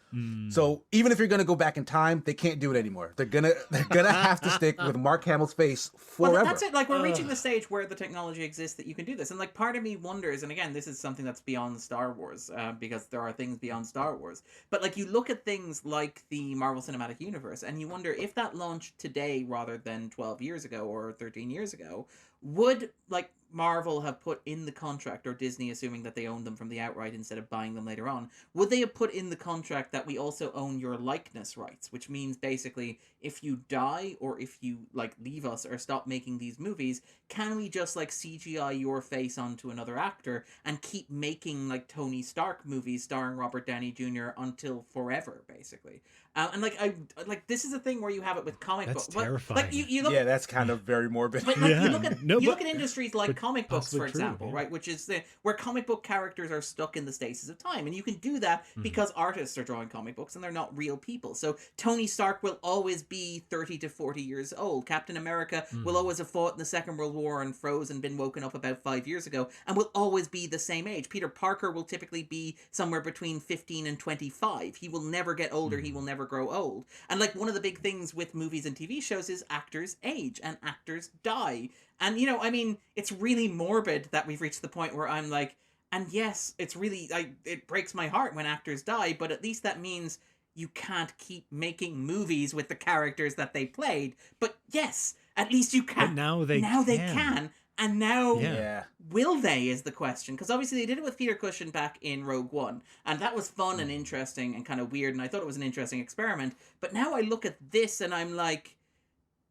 So even if you're gonna go back in time, they can't do it anymore. They're gonna have to stick with Mark Hamill's face forever. Well, that's it. Like, we're reaching the stage where the technology exists that you can do this, and like, part of me wonders. And again, this is something that's beyond Star Wars, because there are things beyond Star Wars. But like, you look at things like the Marvel Cinematic Universe, and you wonder if that launched today rather than 12 years ago or 13 years ago, would like Marvel have put in the contract, or Disney, assuming that they own them from the outright instead of buying them later on, would they have put in the contract that we also own your likeness rights, which means basically if you die or if you like leave us or stop making these movies, can we just like CGI your face onto another actor and keep making like Tony Stark movies starring Robert Downey Jr. until forever, basically? And like I like this is a thing where you have it with comic books. That's terrifying. Like you look, Yeah, that's kind of very morbid. but like, Yeah. you look at No, you but- look at industries like comic books, possibly for true, example, yeah. right? Which is where comic book characters are stuck in the stasis of time, and you can do that because artists are drawing comic books and they're not real people. So Tony Stark will always be 30 to 40 years old. Captain America will always have fought in the Second World War and froze and been woken up about 5 years ago, and will always be the same age. Peter Parker will typically be somewhere between 15 and 25. He will never get older. He will never grow old. And like one of the big things with movies and TV shows is actors age and actors die. And you know, I mean, it's really morbid that we've reached the point where I'm like, and yes, it's really it breaks my heart when actors die, but at least that means you can't keep making movies with the characters that they played. But yes, at least you can. But now they they can. And now, Yeah. will they is the question. Because obviously they did it with Peter Cushing back in Rogue One. And that was fun and interesting and kind of weird. And I thought it was an interesting experiment. But now I look at this and I'm like,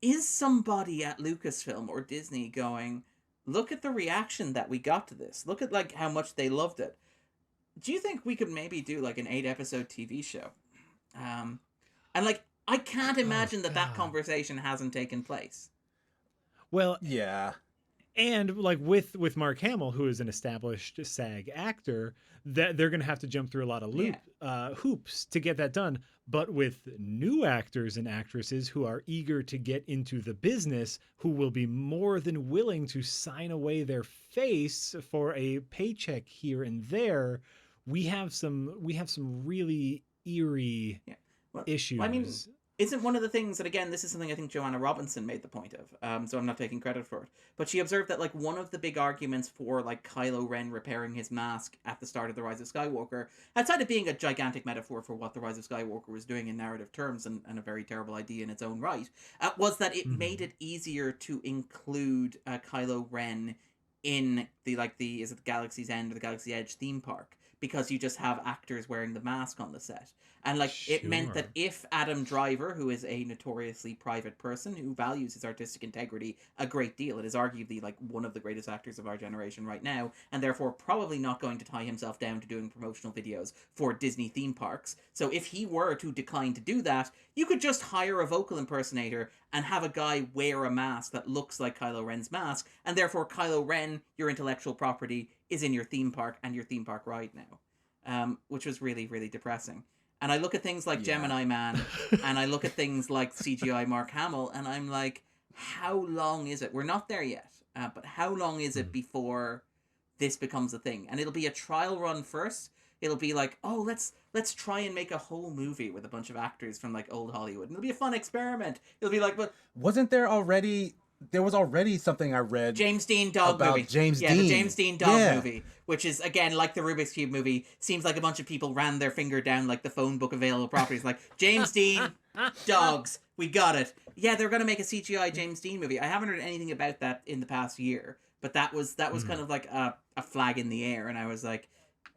is somebody at Lucasfilm or Disney going, look at the reaction that we got to this. Look at like how much they loved it. Do you think we could maybe do like an 8-episode TV show? And like, I can't imagine that God. conversation hasn't taken place. Well, Yeah. and like with Mark Hamill, who is an established SAG actor, that they're going to have to jump through a lot of hoops to get that done. But with new actors and actresses who are eager to get into the business, who will be more than willing to sign away their face for a paycheck here and there, we have some really eerie Well, issues. I mean, isn't one of the things that, again, this is something I think Joanna Robinson made the point of, so I'm not taking credit for it, but she observed that, like, one of the big arguments for, like, Kylo Ren repairing his mask at the start of The Rise of Skywalker, outside of being a gigantic metaphor for what The Rise of Skywalker was doing in narrative terms, and a very terrible idea in its own right, was that it made it easier to include Kylo Ren in is it the Galaxy's End or the Galaxy Edge theme park, because you just have actors wearing the mask on the set. And like it meant that if Adam Driver, who is a notoriously private person who values his artistic integrity a great deal, it is arguably like one of the greatest actors of our generation right now, and therefore probably not going to tie himself down to doing promotional videos for Disney theme parks. So if he were to decline to do that, you could just hire a vocal impersonator and have a guy wear a mask that looks like Kylo Ren's mask, and therefore Kylo Ren, your intellectual property, is in your theme park and your theme park ride now. Which was really, really depressing. And I look at things like Gemini Man, and I look at things like CGI Mark Hamill, and I'm like, how long is it? We're not there yet, but how long is it before this becomes a thing? And it'll be a trial run first. It'll be like, oh, let's try and make a whole movie with a bunch of actors from like old Hollywood. And it'll be a fun experiment. It'll be like, but Wasn't there already? There was already something I read. James Dean dog about movie. James the Dean. James Dean dog movie, which is again like the Rubik's Cube movie. Seems like a bunch of people ran their finger down like the phone book available properties. Like James Dean dogs, we got it. Yeah, they're gonna make a CGI James Dean movie. I haven't heard anything about that in the past year, but that was kind of like a flag in the air, and I was like,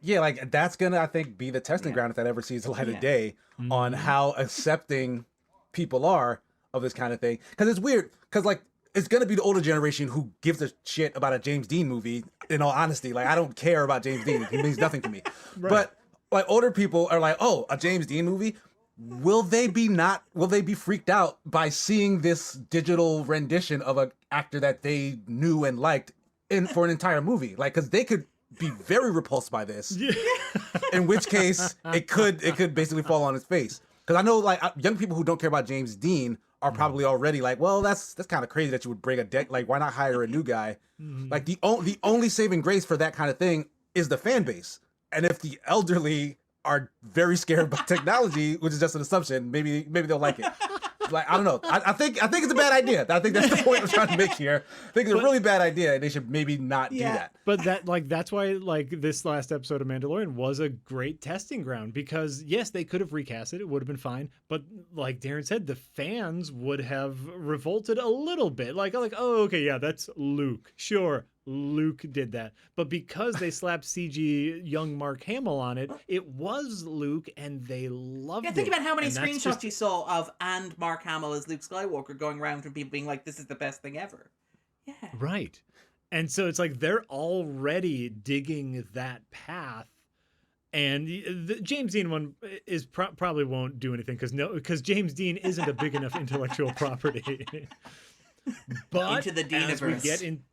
Yeah, like that's gonna, I think, be the testing ground if that ever sees the light of day on how accepting people are of this kind of thing. Because it's weird. Because like it's gonna be the older generation who gives a shit about a James Dean movie. In all honesty, like I don't care about James Dean. He means nothing to me. But like older people are like, oh, a James Dean movie. Will they be freaked out by seeing this digital rendition of an actor that they knew and liked for an entire movie? Like, because they could be very repulsed by this. In which case, it could basically fall on its face. Because I know, like, young people who don't care about James Dean are probably already like, well, that's kind of crazy that you would break a deck. Like, why not hire a new guy? Like, the only saving grace for that kind of thing is the fan base. And if the elderly are very scared about technology, which is just an assumption, maybe they'll like it. Like, I don't know. I think it's a bad idea. I think that's the point I'm trying to make here. I think it's a really bad idea, and they should maybe not do that. But that's why this last episode of Mandalorian was a great testing ground, because yes, they could have recast it. It would have been fine. But like Darren said, the fans would have revolted a little bit. Like, oh, okay, yeah, that's Luke. Sure, Luke did that. But because they slapped CG young Mark Hamill on it, it was Luke, and they loved it. Think about how many screenshots you saw of and Mark Hamill as Luke Skywalker going around from people being like, this is the best thing ever. Yeah. Right. And so it's like they're already digging that path. And the James Dean one is probably won't do anything because James Dean isn't a big enough intellectual property. But into the Deaniverse. As we get in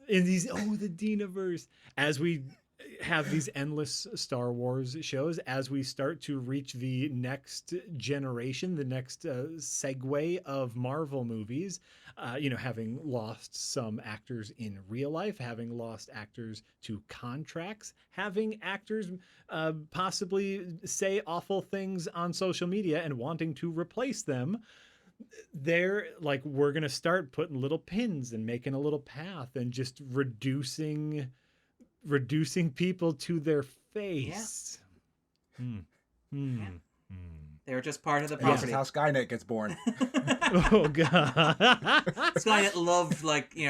these, the Deaniverse, as we have these endless Star Wars shows, as we start to reach the next generation, the next segue of Marvel movies, having lost some actors in real life, having lost actors to contracts, having actors possibly say awful things on social media and wanting to replace them. They're like, we're going to start putting little pins and making a little path and just reducing people to their face. Yeah. They're just part of the property. This is how Skynet gets born. Oh god. Skynet loved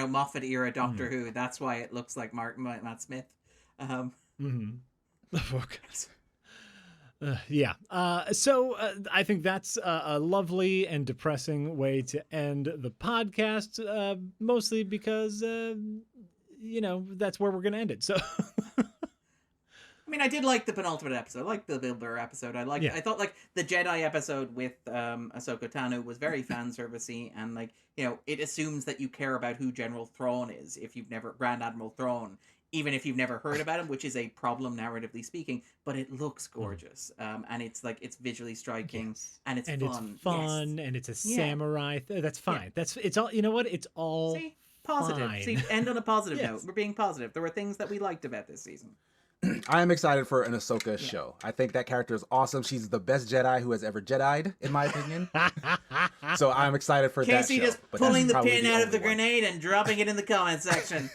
Moffat era Doctor Who. That's why it looks like Matt Smith. Oh god. Yeah. So I think that's a lovely and depressing way to end the podcast, mostly because that's where we're going to end it. So I mean, I did like the penultimate episode. I liked the Bill Burr episode. I thought the Jedi episode with Ahsoka Tano was very fan servicey, and it assumes that you care about who General Thrawn is if you've never Grand Admiral Thrawn, even if you've never heard about him, which is a problem narratively speaking. But it looks gorgeous, and it's visually striking, and it's fun, and it's a samurai. That's fine. Yeah. It's all. You know what? It's all. See, positive. Fine. See, end on a positive note. We're being positive. There were things that we liked about this season. I am excited for an Ahsoka show. I think that character is awesome. She's the best Jedi who has ever Jedi'd, in my opinion. So I'm excited for that show. Casey just pulling the pin out of the grenade and dropping it in the comment section.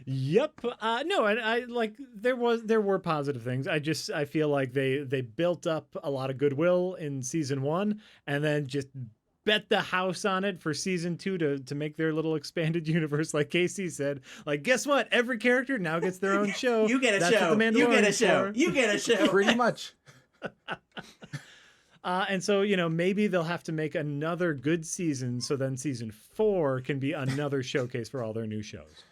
Yep. No, I there were positive things. I feel like they built up a lot of goodwill in season 1 and then just bet the house on it for season 2 to make their little expanded universe. Like Casey said, guess what? Every character now gets their own show. You get a That's show. What the You get a Mandalorian's show. for. You get a show. Pretty much. And so, maybe they'll have to make another good season, so then season 4 can be another showcase for all their new shows.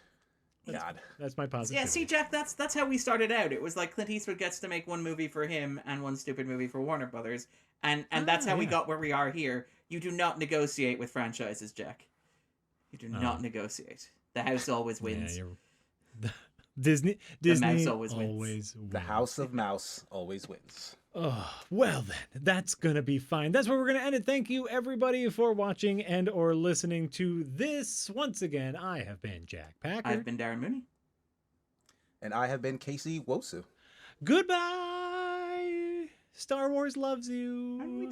That's my positive. Yeah, see, Jack, that's how we started out. It was like Clint Eastwood gets to make one movie for him and one stupid movie for Warner Brothers, and that's how we got where we are here. You do not negotiate with franchises, Jack. You do not negotiate. The house always wins. Yeah, Disney mouse always wins. The House of Mouse always wins. Oh, well then, that's going to be fine. That's where we're going to end it. Thank you, everybody, for watching and or listening to this. Once again, I have been Jack Packard. I've been Darren Mooney. And I have been Casey Wosu. Goodbye. Star Wars loves you.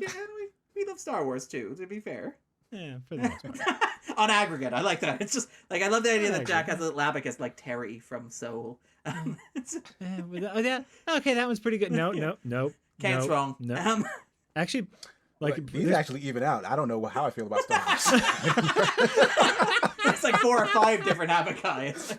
We love Star Wars, too, to be fair. Yeah, for the most part. On aggregate, I like that. It's just, I love the idea that Jack has a little abacus like Terry from Soul. Yeah. Okay, that one's pretty good. No. Kane's wrong. No. Actually, these actually even out. I don't know how I feel about Star Wars. It's like 4 or 5 different abaci.